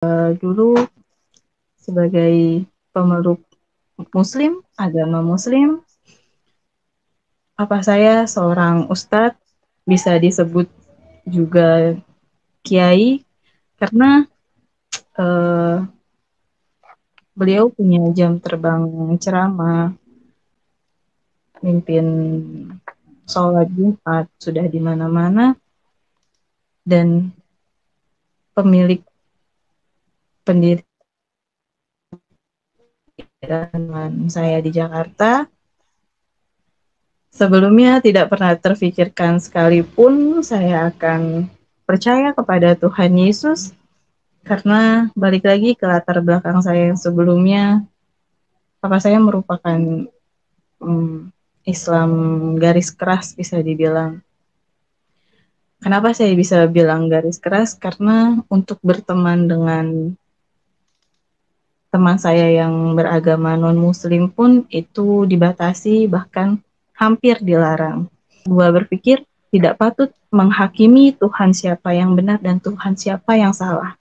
Dulu sebagai pemeluk Muslim, agama Muslim, papa saya seorang ustadz, bisa disebut juga kiai, karena eh, beliau punya jam terbang ceramah, mimpin sholat Jumat sudah di mana-mana, dan pemilik pendirian saya di Jakarta. Sebelumnya tidak pernah terfikirkan sekalipun saya akan percaya kepada Tuhan Yesus, karena balik lagi ke latar belakang saya yang sebelumnya, papa saya merupakan Islam garis keras bisa dibilang. Kenapa saya bisa bilang garis keras? Karena untuk berteman dengan teman saya yang beragama non-muslim pun itu dibatasi, bahkan hampir dilarang. Gua berpikir tidak patut menghakimi Tuhan siapa yang benar dan Tuhan siapa yang salah.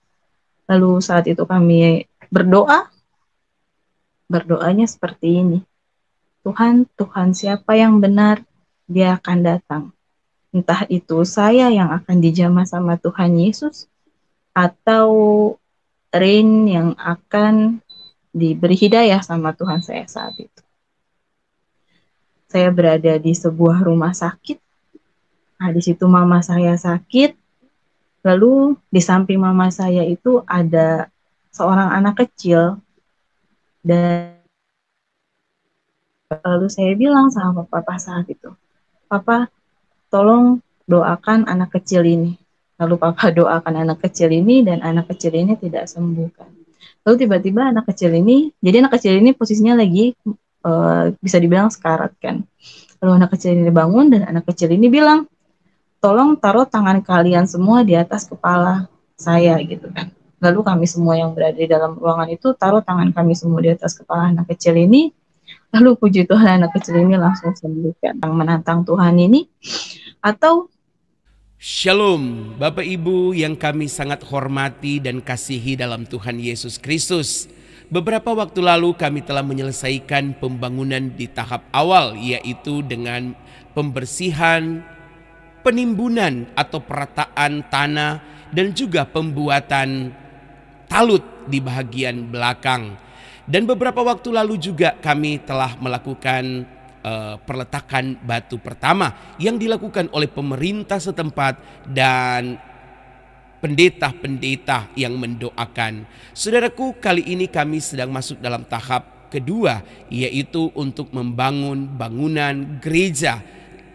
Lalu saat itu kami berdoanya seperti ini. Tuhan siapa yang benar, dia akan datang. Entah itu saya yang akan dijamah sama Tuhan Yesus, atau Rain yang akan diberi hidayah sama Tuhan saya saat itu. Saya berada di sebuah rumah sakit. Nah, di situ mama saya sakit. Lalu di samping mama saya itu ada seorang anak kecil. Dan lalu saya bilang sama papa saat itu, "Papa, tolong doakan anak kecil ini." Lalu papa doakan anak kecil ini dan anak kecil ini tidak sembuh kan. Lalu tiba-tiba anak kecil ini posisinya lagi bisa dibilang sekarat kan. Lalu anak kecil ini bangun dan anak kecil ini bilang, "Tolong taruh tangan kalian semua di atas kepala saya," gitu kan. Lalu kami semua yang berada di dalam ruangan itu taruh tangan kami semua di atas kepala anak kecil ini. Lalu puji Tuhan, anak kecil ini langsung sembuh kan. Menantang Tuhan ini. Atau Shalom, Bapak Ibu yang kami sangat hormati dan kasihi dalam Tuhan Yesus Kristus. Beberapa waktu lalu kami telah menyelesaikan pembangunan di tahap awal, yaitu dengan pembersihan, penimbunan atau perataan tanah, dan juga pembuatan talut di bagian belakang. Dan beberapa waktu lalu juga kami telah melakukan perletakan batu pertama yang dilakukan oleh pemerintah setempat dan pendeta-pendeta yang mendoakan. Saudaraku, kali ini kami sedang masuk dalam tahap kedua, yaitu untuk membangun bangunan gereja.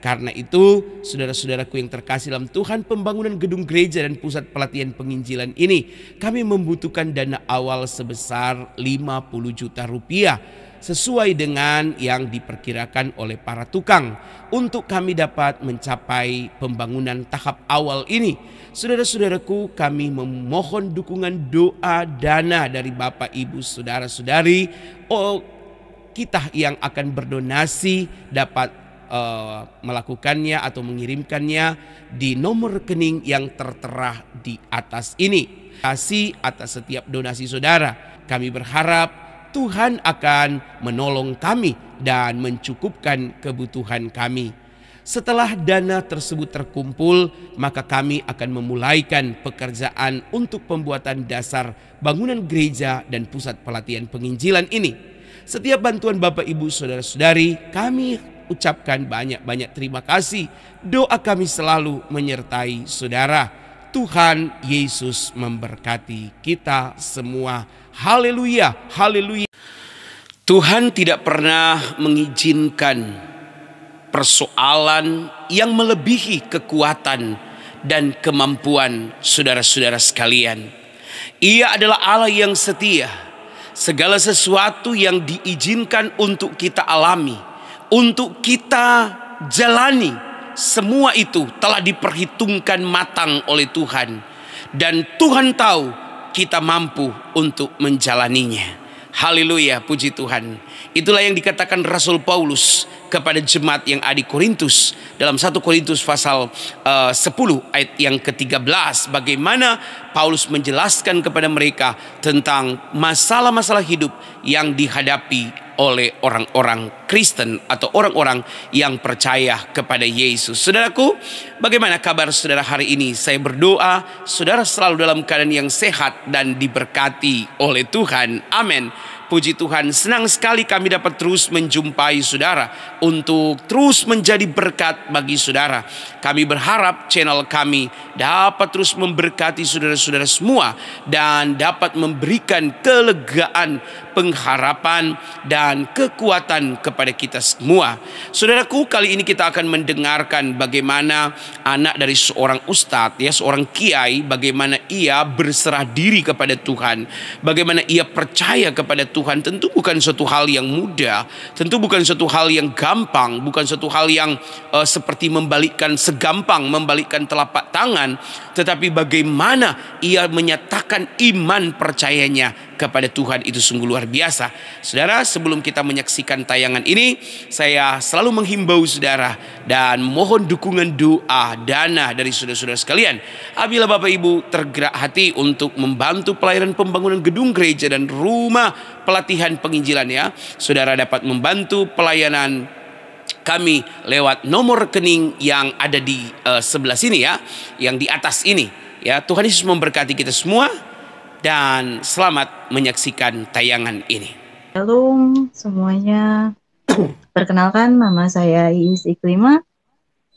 Karena itu, saudara-saudaraku yang terkasih dalam Tuhan, pembangunan gedung gereja dan pusat pelatihan penginjilan ini, kami membutuhkan dana awal sebesar 50 juta rupiah. Sesuai dengan yang diperkirakan oleh para tukang untuk kami dapat mencapai pembangunan tahap awal ini. Saudara-saudaraku, kami memohon dukungan doa dana dari Bapak Ibu Saudara-saudari. Kita yang akan berdonasi dapat melakukannya atau mengirimkannya di nomor rekening yang tertera di atas ini. Kasih atas setiap donasi saudara. Kami berharap Tuhan akan menolong kami dan mencukupkan kebutuhan kami. Setelah dana tersebut terkumpul, maka kami akan memulaikan pekerjaan untuk pembuatan dasar bangunan gereja dan pusat pelatihan penginjilan ini. Setiap bantuan Bapak Ibu Saudara-saudari, kami ucapkan banyak-banyak terima kasih. Doa kami selalu menyertai saudara. Tuhan Yesus memberkati kita semua. Haleluya, haleluya. Tuhan tidak pernah mengizinkan persoalan yang melebihi kekuatan dan kemampuan saudara-saudara sekalian. Ia adalah Allah yang setia. Segala sesuatu yang diizinkan untuk kita alami, untuk kita jalani, semua itu telah diperhitungkan matang oleh Tuhan. Dan Tuhan tahu kita mampu untuk menjalaninya. Haleluya, puji Tuhan. Itulah yang dikatakan Rasul Paulus kepada jemaat yang ada di Korintus. Dalam 1 Korintus pasal 10 ayat yang ke-13, bagaimana Paulus menjelaskan kepada mereka tentang masalah-masalah hidup yang dihadapi oleh orang-orang Kristen atau orang-orang yang percaya kepada Yesus. Saudaraku, bagaimana kabar saudara hari ini? Saya berdoa saudara selalu dalam keadaan yang sehat dan diberkati oleh Tuhan. Amin. Puji Tuhan, senang sekali kami dapat terus menjumpai saudara untuk terus menjadi berkat bagi saudara. Kami berharap channel kami dapat terus memberkati saudara-saudara semua dan dapat memberikan kelegaan, pengharapan dan kekuatan kepada kita semua. Saudaraku, kali ini kita akan mendengarkan bagaimana anak dari seorang ustadz, seorang kiai, bagaimana ia berserah diri kepada Tuhan, bagaimana ia percaya kepada Tuhan. Tentu bukan suatu hal yang mudah, tentu bukan suatu hal yang gampang, bukan suatu hal yang seperti segampang membalikkan telapak tangan, tetapi bagaimana ia menyatakan iman percayanya kepada Tuhan itu sungguh luar biasa. Saudara, sebelum kita menyaksikan tayangan ini, saya selalu menghimbau saudara dan mohon dukungan doa dana dari saudara-saudara sekalian. Apabila Bapak Ibu tergerak hati untuk membantu pelayanan pembangunan gedung gereja dan rumah pelatihan penginjilan, saudara dapat membantu pelayanan kami lewat nomor rekening yang ada di sebelah sini, yang di atas ini. Tuhan Yesus memberkati kita semua. Dan selamat menyaksikan tayangan ini. Shalom semuanya. Perkenalkan, nama saya Iis Iklima.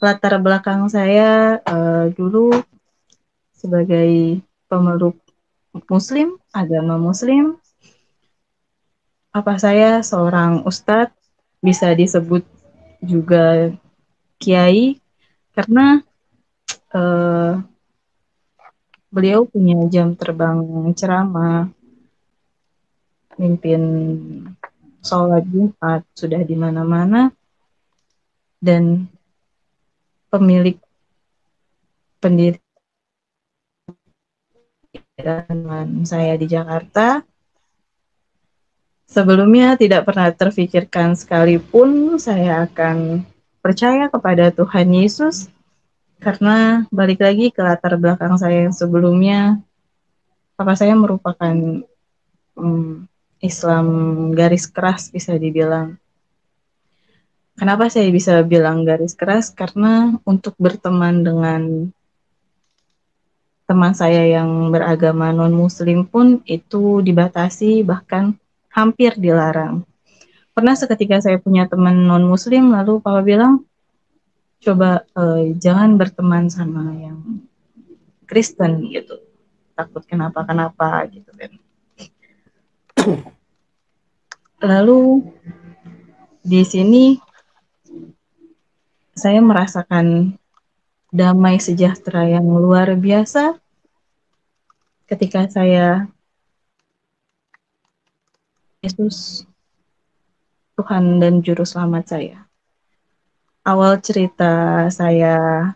Latar belakang saya dulu sebagai pemeluk Muslim, agama Muslim. Papa saya seorang ustadz, bisa disebut juga kiai, karena beliau punya jam terbang ceramah, mimpin sholat Jumat sudah di mana-mana, dan pemilik pendirian saya di Jakarta. Sebelumnya tidak pernah terfikirkan sekalipun saya akan percaya kepada Tuhan Yesus, karena balik lagi ke latar belakang saya yang sebelumnya, papa saya merupakan Islam garis keras bisa dibilang. Kenapa saya bisa bilang garis keras? Karena untuk berteman dengan teman saya yang beragama non-muslim pun itu dibatasi, bahkan hampir dilarang. Pernah seketika saya punya teman non-muslim, lalu papa bilang, coba jangan berteman sama yang Kristen gitu, takut kenapa-kenapa gitu kan. Lalu di sini saya merasakan damai sejahtera yang luar biasa ketika saya Yesus Tuhan dan Juru Selamat saya. Awal cerita saya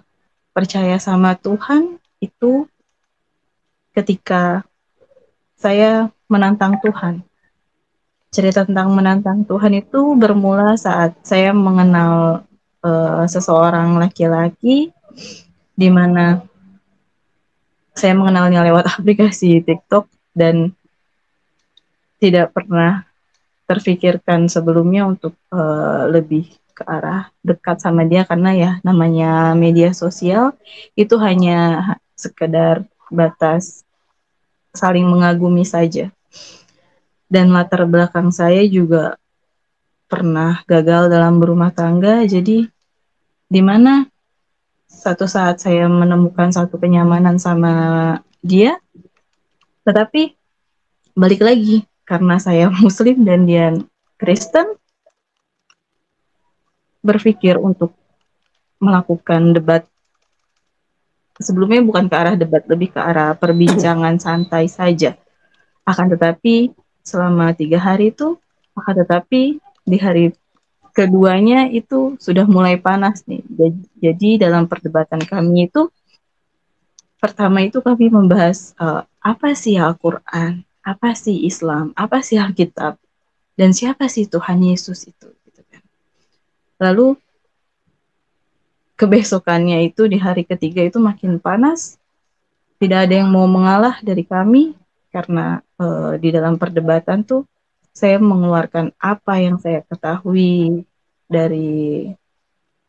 percaya sama Tuhan itu ketika saya menantang Tuhan. Cerita tentang menantang Tuhan itu bermula saat saya mengenal seseorang laki-laki, di mana saya mengenalnya lewat aplikasi TikTok dan tidak pernah terfikirkan sebelumnya untuk lebih ke arah dekat sama dia, karena ya namanya media sosial itu hanya sekedar batas saling mengagumi saja. Dan latar belakang saya juga pernah gagal dalam berumah tangga, jadi di mana satu saat saya menemukan satu kenyamanan sama dia, tetapi balik lagi karena saya Muslim dan dia Kristen, berpikir untuk melakukan debat. Sebelumnya bukan ke arah debat, lebih ke arah perbincangan santai saja. Akan tetapi selama 3 hari itu, di hari keduanya itu sudah mulai panas nih. Jadi dalam perdebatan kami itu, pertama itu kami membahas apa sih Al-Quran, apa sih Islam, apa sih Alkitab, dan siapa sih Tuhan Yesus itu. Gitu kan. Lalu kebesokannya itu di hari ketiga itu makin panas, tidak ada yang mau mengalah dari kami karena di dalam perdebatan tuh saya mengeluarkan apa yang saya ketahui dari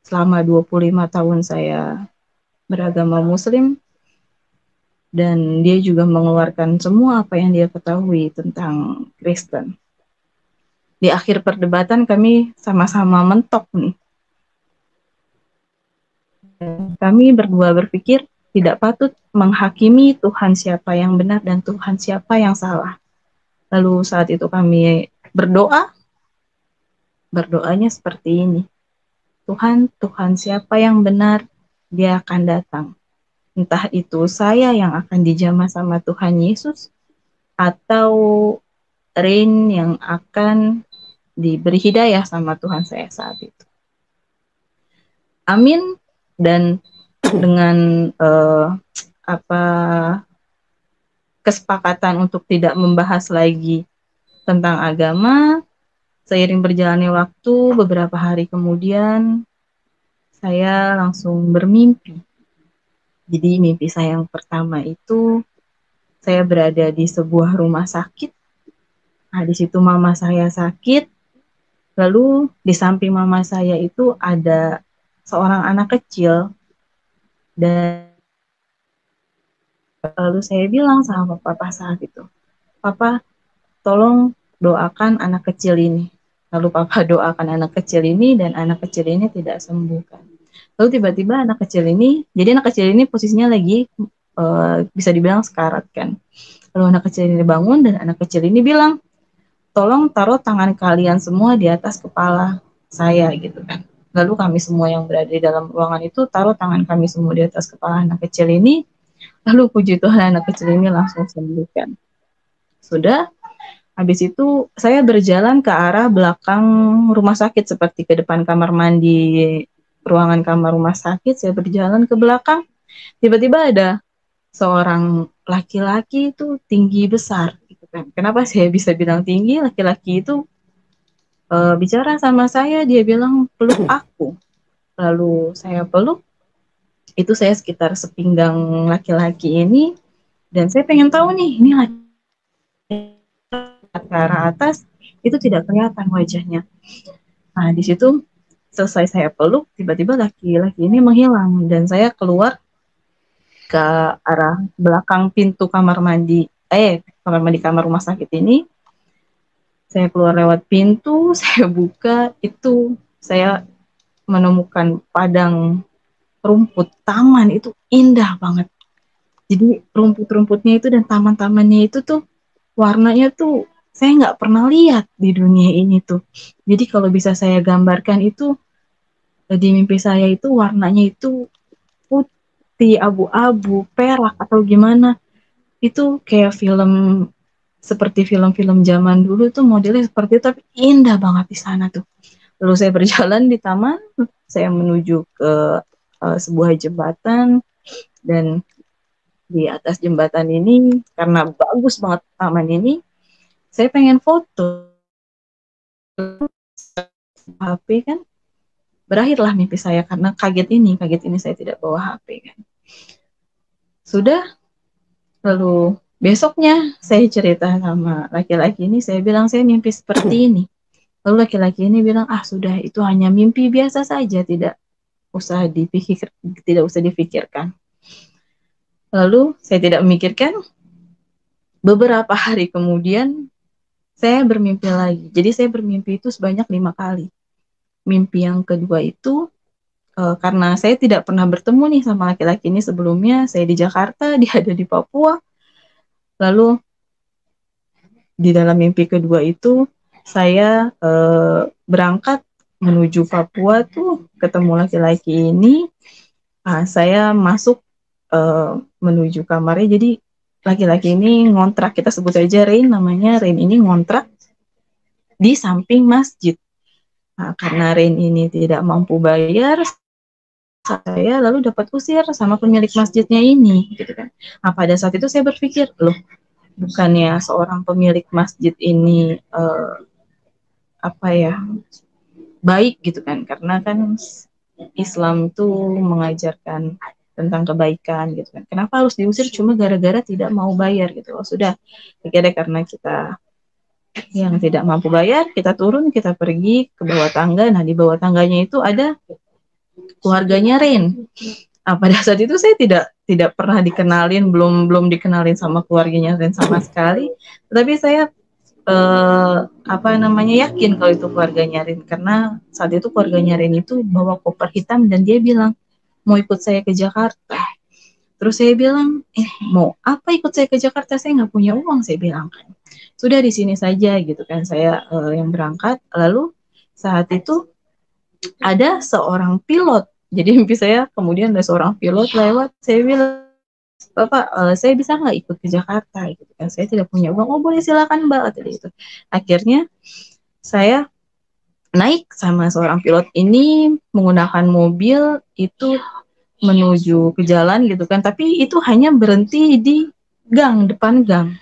selama 25 tahun saya beragama Muslim, dan dia juga mengeluarkan semua apa yang dia ketahui tentang Kristen. Di akhir perdebatan kami sama-sama mentok nih. Kami berdua berpikir tidak patut menghakimi Tuhan siapa yang benar dan Tuhan siapa yang salah. Lalu saat itu kami berdoanya seperti ini. Tuhan, Tuhan siapa yang benar, dia akan datang. Entah itu saya yang akan dijamah sama Tuhan Yesus, atau Rain yang akan diberi hidayah sama Tuhan saya saat itu. Amin. Dan dengan apa kesepakatan untuk tidak membahas lagi tentang agama, seiring berjalannya waktu, beberapa hari kemudian saya langsung bermimpi. Jadi mimpi saya yang pertama itu saya berada di sebuah rumah sakit. Nah, di situ mama saya sakit. Lalu di samping mama saya itu ada seorang anak kecil, dan lalu saya bilang sama papa saat itu, "Papa, tolong doakan anak kecil ini." Lalu papa doakan anak kecil ini dan anak kecil ini tidak sembuh kan. Lalu tiba-tiba anak kecil ini, jadi anak kecil ini posisinya lagi bisa dibilang sekarat kan. Lalu anak kecil ini bangun dan anak kecil ini bilang, "Tolong taruh tangan kalian semua di atas kepala saya," gitu kan. Lalu kami semua yang berada di dalam ruangan itu taruh tangan kami semua di atas kepala anak kecil ini. Lalu puji Tuhan anak kecil ini langsung sembuh kan. Sudah, habis itu saya berjalan ke arah belakang rumah sakit, seperti ke depan kamar mandi, ruangan kamar rumah sakit. Saya berjalan ke belakang, tiba-tiba ada seorang laki-laki itu tinggi besar gitu kan. Kenapa saya bisa bilang tinggi? Laki-laki itu bicara sama saya, dia bilang, "Peluk aku." Lalu saya peluk, itu saya sekitar sepinggang laki-laki ini, dan saya pengen tahu nih, ini laki ke arah atas itu tidak kelihatan wajahnya. Nah, di situ selesai saya peluk, tiba-tiba laki-laki ini menghilang dan saya keluar ke arah belakang pintu kamar mandi kamar rumah sakit ini. Saya keluar lewat pintu, saya buka, itu saya menemukan padang rumput, taman itu indah banget. Jadi rumput-rumputnya itu dan taman-tamannya itu tuh warnanya tuh saya nggak pernah lihat di dunia ini tuh. Jadi kalau bisa saya gambarkan itu, di mimpi saya itu warnanya itu putih, abu-abu, perak atau gimana. Itu kayak film, seperti film-film zaman dulu tuh modelnya seperti itu, tapi indah banget di sana tuh. Lalu saya berjalan di taman, saya menuju ke sebuah jembatan, dan di atas jembatan ini, karena bagus banget taman ini, saya pengen foto HP kan. Berakhirlah mimpi saya karena kaget ini saya tidak bawa HP kan. Sudah, lalu besoknya saya cerita sama laki-laki ini, saya bilang saya mimpi seperti ini. Lalu laki-laki ini bilang, "Ah, sudah, itu hanya mimpi biasa saja, tidak usah difikirkan." Lalu saya tidak memikirkan. Beberapa hari kemudian saya bermimpi lagi. Jadi saya bermimpi itu sebanyak 5 kali. Mimpi yang kedua itu karena saya tidak pernah bertemu nih sama laki-laki ini sebelumnya. Saya di Jakarta, dia ada di Papua. Lalu di dalam mimpi kedua itu saya berangkat menuju Papua tuh, ketemu laki-laki ini. Saya masuk menuju kamarnya. Jadi laki-laki ini ngontrak, kita sebut aja Rain, namanya Rain ini ngontrak di samping masjid. Nah, karena Rain ini tidak mampu bayar, saya lalu dapat usir sama pemilik masjidnya ini, gitu kan. Nah, pada saat itu saya berpikir, loh, bukannya seorang pemilik masjid ini baik gitu kan, karena kan Islam itu mengajarkan tentang kebaikan gitu kan. Kenapa harus diusir cuma gara-gara tidak mau bayar gitu? Oh sudah, akhirnya karena kita yang tidak mampu bayar, kita turun, kita pergi ke bawah tangga. Nah di bawah tangganya itu ada keluarganya Rin. Nah, pada saat itu saya tidak pernah dikenalin, belum dikenalin sama keluarganya Rin sama sekali. Tetapi saya yakin kalau itu keluarganya Rin, karena saat itu keluarganya Rin itu bawa koper hitam dan dia bilang mau ikut saya ke Jakarta. Terus saya bilang, mau apa ikut saya ke Jakarta? Saya nggak punya uang, saya bilang kan. Sudah di sini saja gitu kan, saya yang berangkat. Lalu saat itu ada seorang pilot. Jadi mimpi saya kemudian ada seorang pilot lewat. Saya bilang, Bapak, saya bisa nggak ikut ke Jakarta? Gitu kan. Saya tidak punya uang. Oh boleh silakan Mbak. Tadi itu. Akhirnya saya naik sama seorang pilot ini menggunakan mobil itu menuju ke jalan gitu kan, tapi itu hanya berhenti di gang, depan gang.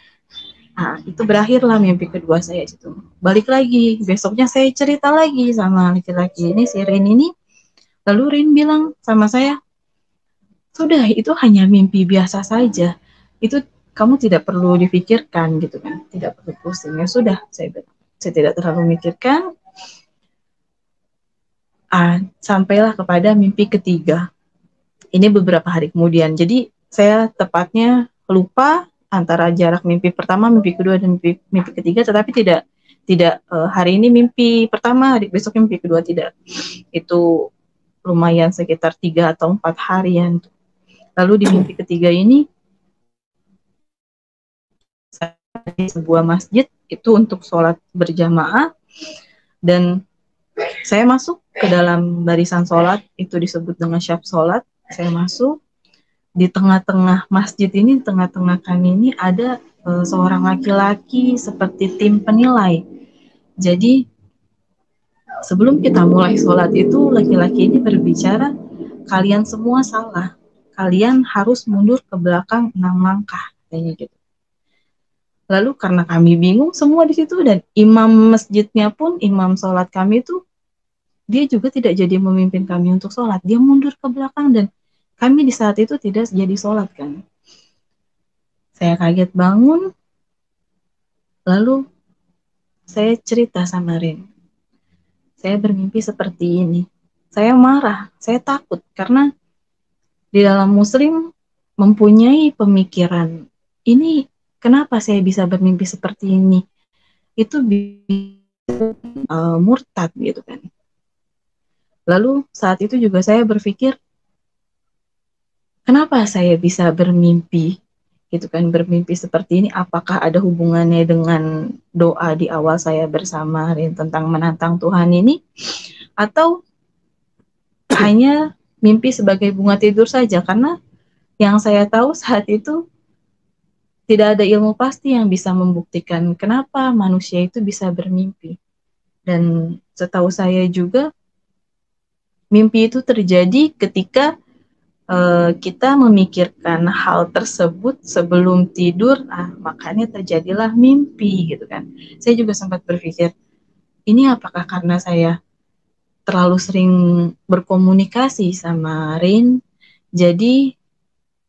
Nah, itu berakhirlah mimpi kedua saya itu. Balik lagi, besoknya saya cerita lagi sama laki-laki ini, si Rin ini. Lalu Rin bilang sama saya, sudah itu hanya mimpi biasa saja. Itu kamu tidak perlu dipikirkan gitu kan, tidak perlu pusing. Ya sudah, saya tidak terlalu memikirkan. Sampailah kepada mimpi ketiga. Ini beberapa hari kemudian. Jadi saya tepatnya lupa antara jarak mimpi pertama, mimpi kedua, dan mimpi ketiga. Tetapi tidak hari ini mimpi pertama, besoknya mimpi kedua, tidak. Itu lumayan sekitar 3 atau 4 harian. Lalu di mimpi ketiga ini saya di sebuah masjid itu untuk sholat berjamaah, dan saya masuk ke dalam barisan sholat, itu disebut dengan syaf sholat. Saya masuk di tengah-tengah masjid ini, tengah-tengah kami ini ada seorang laki-laki seperti tim penilai. Jadi sebelum kita mulai sholat itu laki-laki ini berbicara, kalian semua salah, kalian harus mundur ke belakang 6 langkah, kayaknya gitu. Lalu karena kami bingung semua di situ, dan imam masjidnya pun, imam sholat kami itu dia juga tidak jadi memimpin kami untuk sholat, dia mundur ke belakang, dan kami di saat itu tidak jadi sholat kan. Saya kaget bangun, lalu saya cerita sama Rin. Saya bermimpi seperti ini. Saya marah, saya takut, karena di dalam Muslim mempunyai pemikiran, ini kenapa saya bisa bermimpi seperti ini? Itu murtad gitu kan. Lalu saat itu juga saya berpikir, kenapa saya bisa bermimpi gitu kan, bermimpi seperti ini? Apakah ada hubungannya dengan doa di awal saya bersama Rin tentang menantang Tuhan ini, atau hanya mimpi sebagai bunga tidur saja? Karena yang saya tahu saat itu tidak ada ilmu pasti yang bisa membuktikan kenapa manusia itu bisa bermimpi. Dan setahu saya juga mimpi itu terjadi ketika kita memikirkan hal tersebut sebelum tidur, makanya terjadilah mimpi gitu kan. Saya juga sempat berpikir, ini apakah karena saya terlalu sering berkomunikasi sama Rin, jadi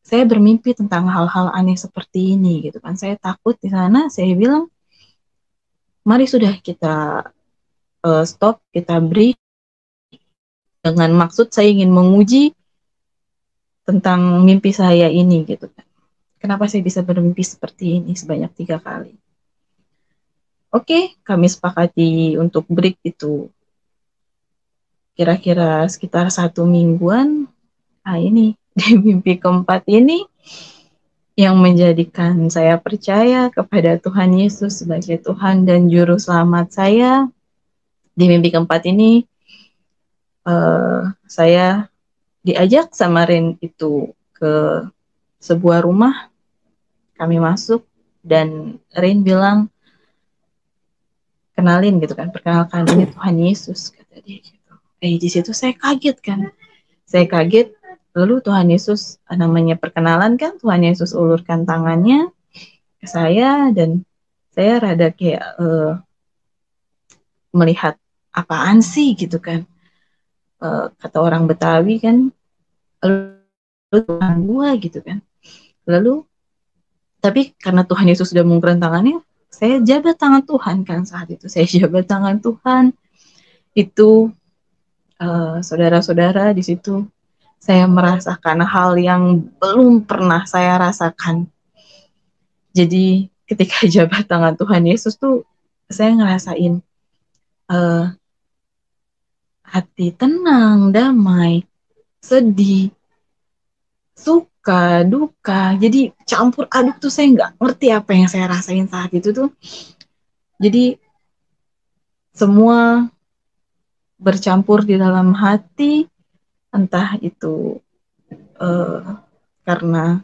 saya bermimpi tentang hal-hal aneh seperti ini gitu kan. Saya takut di sana, saya bilang, mari sudah kita stop, kita break, dengan maksud saya ingin menguji tentang mimpi saya ini gitu kan. Kenapa saya bisa bermimpi seperti ini sebanyak 3 kali. Oke, kami sepakati untuk break itu kira-kira sekitar 1 mingguan. Ini di mimpi keempat ini yang menjadikan saya percaya kepada Tuhan Yesus sebagai Tuhan dan Juru Selamat saya. Di mimpi keempat ini saya diajak sama Rin itu ke sebuah rumah. Kami masuk dan Rin bilang, kenalin gitu kan, perkenalkan ini Tuhan Yesus, kata dia gitu. Di situ saya kaget kan. Saya kaget, lalu Tuhan Yesus namanya perkenalan kan, Tuhan Yesus ulurkan tangannya ke saya dan saya rada kayak melihat apaan sih gitu kan. Kata orang Betawi kan, lu Tuhan gua gitu kan. Lalu tapi karena Tuhan Yesus sudah mengulurkan tangannya, saya jabat tangan Tuhan kan saat itu. Saya jabat tangan Tuhan. Itu saudara-saudara di situ saya merasakan hal yang belum pernah saya rasakan. Jadi ketika jabat tangan Tuhan Yesus tuh saya ngerasain uh, hati tenang, damai, sedih, suka, duka. Jadi campur aduk tuh saya nggak ngerti apa yang saya rasain saat itu tuh. Jadi semua bercampur di dalam hati, entah itu karena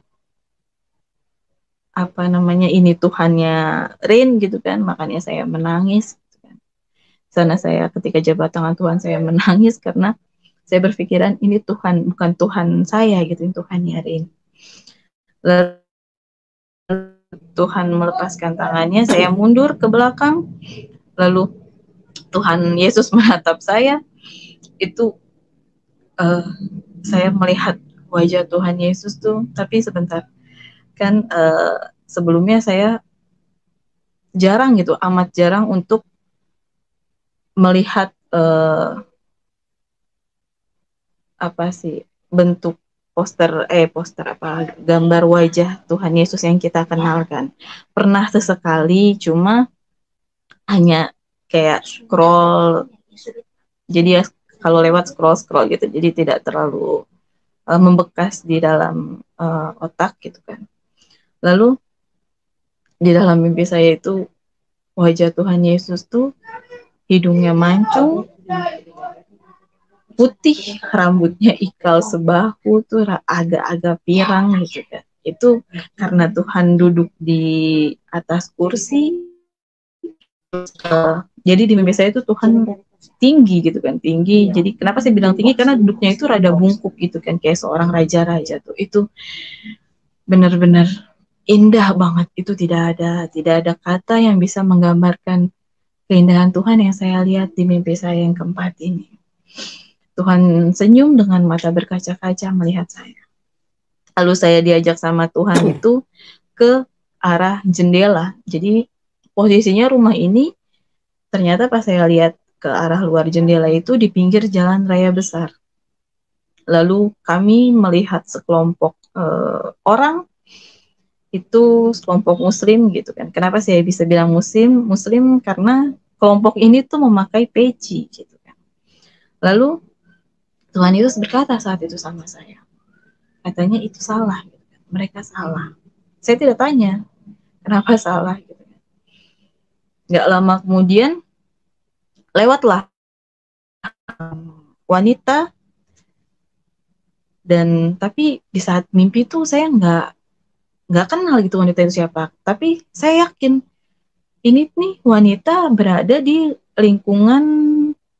apa namanya ini Tuhannya Rain gitu kan, makanya saya menangis. Gitu kan. Sana saya ketika jabat tangan Tuhan saya menangis karena saya berpikiran ini Tuhan bukan Tuhan saya gitu, Tuhannya Rain. Lalu Tuhan melepaskan tangannya, saya mundur ke belakang, lalu Tuhan Yesus menatap saya. Itu saya melihat wajah Tuhan Yesus tuh, tapi sebentar kan sebelumnya saya jarang gitu, amat jarang untuk melihat apa sih bentuk poster apa gambar wajah Tuhan Yesus yang kita kenalkan. Pernah sesekali, cuma hanya kayak scroll. Jadi ya kalau lewat scroll gitu, jadi tidak terlalu membekas di dalam otak gitu kan. Lalu di dalam mimpi saya itu wajah Tuhan Yesus tuh hidungnya mancung, putih, rambutnya ikal sebahu tuh agak-agak pirang gitu kan. Itu karena Tuhan duduk di atas kursi. Jadi di mimpi saya itu Tuhan tinggi gitu kan, tinggi. Jadi kenapa saya bilang tinggi? Karena duduknya itu rada bungkuk gitu kan, kayak seorang raja-raja tuh. Itu benar-benar indah banget. Itu tidak ada kata yang bisa menggambarkan keindahan Tuhan yang saya lihat di mimpi saya yang keempat ini. Tuhan senyum dengan mata berkaca-kaca melihat saya. Lalu saya diajak sama Tuhan itu ke arah jendela. Jadi posisinya rumah ini ternyata pas saya lihat ke arah luar jendela itu di pinggir jalan raya besar. Lalu kami melihat sekelompok orang, itu sekelompok muslim gitu kan. Kenapa saya bisa bilang muslim? Muslim karena kelompok ini tuh memakai peci gitu kan. Lalu Tuhan Yesus berkata saat itu sama saya. Katanya itu salah gitu kan. Mereka salah. Saya tidak tanya kenapa salah gitu kan. Nggak lama kemudian lewatlah wanita, dan tapi di saat mimpi tuh saya nggak kenal gitu wanita itu siapa. Tapi saya yakin ini nih wanita berada di lingkungan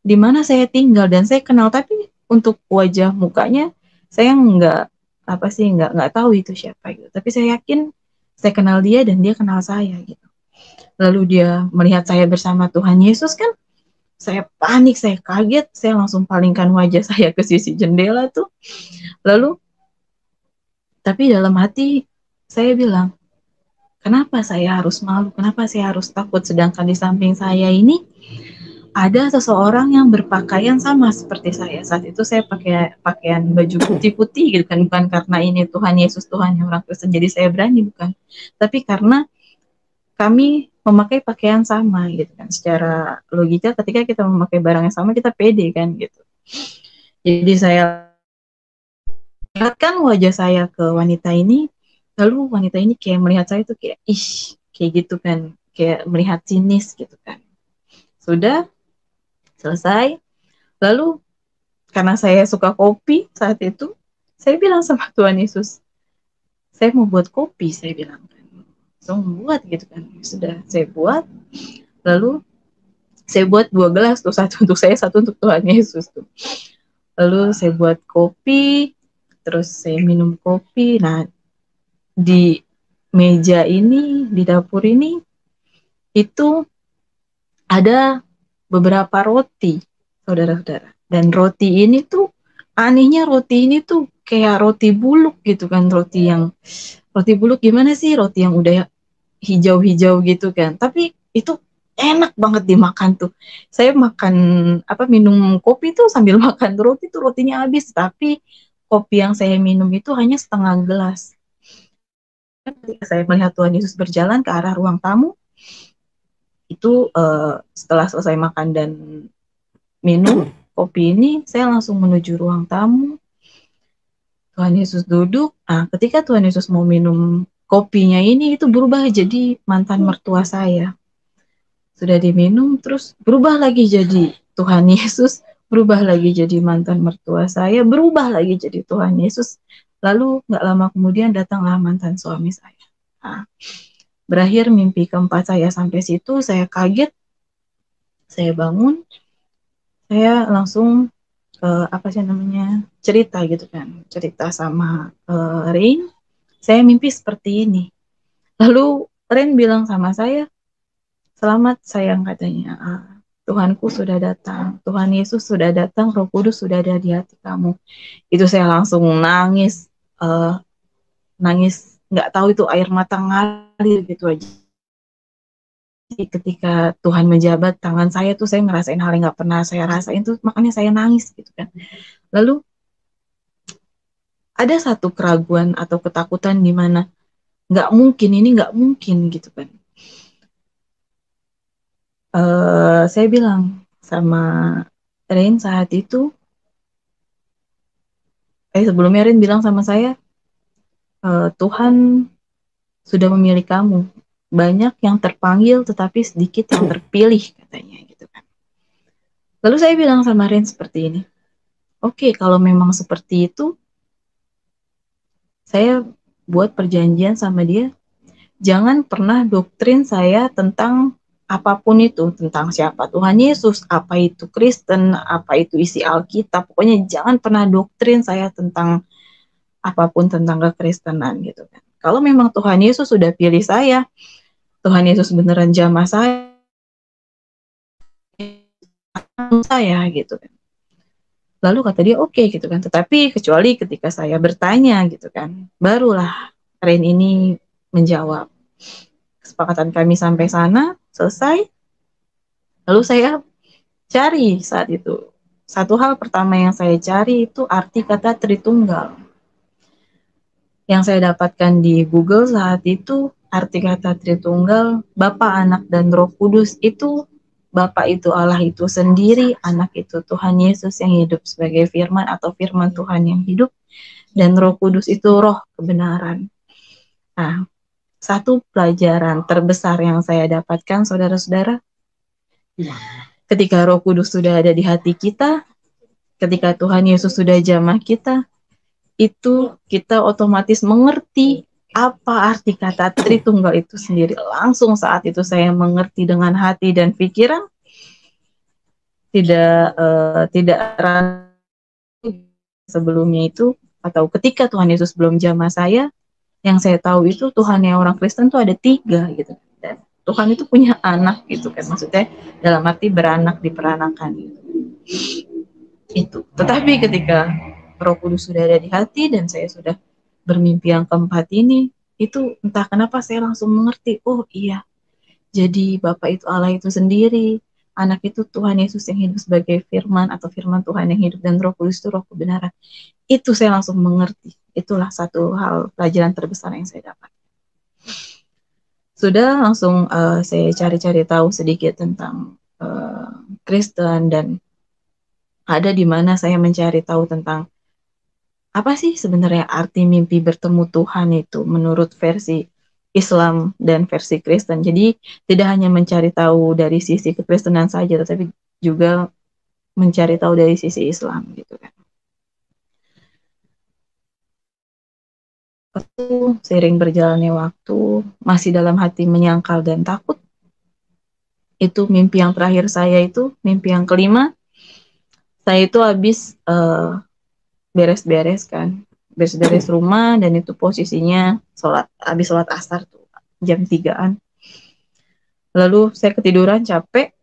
di mana saya tinggal dan saya kenal, tapi untuk wajah mukanya saya nggak tahu itu siapa gitu. Tapi saya yakin saya kenal dia dan dia kenal saya gitu. Lalu dia melihat saya bersama Tuhan Yesus kan, saya panik, saya kaget, saya langsung palingkan wajah saya ke sisi jendela tuh. Lalu tapi dalam hati saya bilang, kenapa saya harus malu? Kenapa saya harus takut? Sedangkan di samping saya ini ada seseorang yang berpakaian sama seperti saya. Saat itu saya pakai pakaian baju putih-putih gitu kan, bukan karena ini Tuhan Yesus Tuhan yang orang Kristen jadi saya berani, bukan. Tapi karena kami memakai pakaian sama gitu kan. Secara logika ketika kita memakai barang yang sama kita pede kan gitu. Jadi saya lihatkan wajah saya ke wanita ini, lalu wanita ini kayak melihat saya tuh kayak kayak gitu kan, kayak melihat sinis gitu kan. Sudah selesai. Lalu karena saya suka kopi saat itu, saya bilang sama Tuhan Yesus, saya mau buat kopi, saya bilang. So buat gitu kan. Sudah saya buat. Lalu saya buat 2 gelas tuh, satu untuk saya, satu untuk Tuhan Yesus tuh. Lalu saya buat kopi, terus saya minum kopi. Nah, di meja ini, di dapur ini, itu ada beberapa roti, saudara-saudara. Dan roti ini tuh, anehnya roti ini tuh kayak roti buluk gitu kan, roti buluk gimana sih, roti yang udah hijau-hijau gitu kan. Tapi itu enak banget dimakan tuh. Saya makan minum kopi tuh sambil makan roti tuh rotinya habis, tapi kopi yang saya minum itu hanya setengah gelas. Ketika saya melihat Tuhan Yesus berjalan ke arah ruang tamu, itu setelah selesai makan dan minum kopi ini, saya langsung menuju ruang tamu. Tuhan Yesus duduk. Nah, ketika Tuhan Yesus mau minum kopinya ini, itu berubah jadi mantan mertua saya. Sudah diminum, terus berubah lagi jadi Tuhan Yesus, berubah lagi jadi mantan mertua saya, berubah lagi jadi Tuhan Yesus. Lalu nggak lama kemudian datanglah mantan suami saya. Nah, berakhir mimpi keempat saya sampai situ, saya kaget, saya bangun, saya langsung cerita gitu kan, cerita sama Rain, saya mimpi seperti ini. Lalu Rain bilang sama saya, selamat sayang katanya, Tuhanku sudah datang, Tuhan Yesus sudah datang, Roh Kudus sudah ada di hati kamu. Itu saya langsung nangis, nangis nggak tahu itu air mata ngalir gitu aja. Jadi ketika Tuhan menjabat tangan saya tuh, saya ngerasain hal yang nggak pernah saya rasain tuh, makanya saya nangis gitu kan. Lalu ada satu keraguan atau ketakutan di mana nggak mungkin, ini nggak mungkin gitu kan. Saya bilang sama Rain saat itu, sebelumnya Rain bilang sama saya, Tuhan sudah memilih kamu. Banyak yang terpanggil tetapi sedikit yang terpilih katanya gitu kan. Lalu saya bilang sama Rain seperti ini, oke, kalau memang seperti itu, saya buat perjanjian sama dia, jangan pernah doktrin saya tentang apapun itu, tentang siapa Tuhan Yesus, apa itu Kristen, apa itu isi Alkitab, pokoknya jangan pernah doktrin saya tentang apapun tentang kekristenan gitu kan. Kalau memang Tuhan Yesus sudah pilih saya, Tuhan Yesus beneran jamah saya gitu kan. Lalu kata dia oke gitu kan, tetapi kecuali ketika saya bertanya gitu kan, barulah Rain ini menjawab. Kesepakatan kami sampai sana, selesai. Lalu saya cari saat itu. Satu hal pertama yang saya cari itu arti kata Tritunggal. Yang saya dapatkan di Google saat itu, arti kata Tritunggal, Bapa, Anak, dan Roh Kudus itu, Bapa itu Allah itu sendiri, Anak itu Tuhan Yesus yang hidup sebagai firman atau firman Tuhan yang hidup, dan Roh Kudus itu roh kebenaran. Nah, satu pelajaran terbesar yang saya dapatkan, saudara-saudara, ketika Roh Kudus sudah ada di hati kita, ketika Tuhan Yesus sudah jamah kita, itu kita otomatis mengerti apa arti kata Tritunggal itu sendiri. Langsung saat itu saya mengerti dengan hati dan pikiran, tidak sebelumnya itu, atau ketika Tuhan Yesus belum jamah saya, yang saya tahu itu Tuhan yang orang Kristen tuh ada 3 gitu. Dan Tuhan itu punya anak gitu kan, maksudnya dalam arti beranak diperanakan gitu. Itu. Tetapi ketika Roh Kudus sudah ada di hati dan saya sudah bermimpi yang keempat ini, itu entah kenapa saya langsung mengerti, oh iya, jadi Bapa itu Allah itu sendiri, Anak itu Tuhan Yesus yang hidup sebagai firman atau firman Tuhan yang hidup, dan Roh Kudus itu roh kebenaran. Itu saya langsung mengerti. Itulah satu hal pelajaran terbesar yang saya dapat. Sudah langsung saya cari-cari tahu sedikit tentang Kristen, dan ada di mana saya mencari tahu tentang apa sih sebenarnya arti mimpi bertemu Tuhan itu menurut versi Islam dan versi Kristen. Jadi tidak hanya mencari tahu dari sisi kekristenan saja, tetapi juga mencari tahu dari sisi Islam gitu kan. Seiring berjalannya waktu, masih dalam hati menyangkal dan takut. Itu mimpi yang terakhir saya, itu mimpi yang kelima. Saya itu habis beres-beres kan, beres-beres rumah, dan itu posisinya habis sholat asar tuh jam 3-an. Lalu saya ketiduran, capek,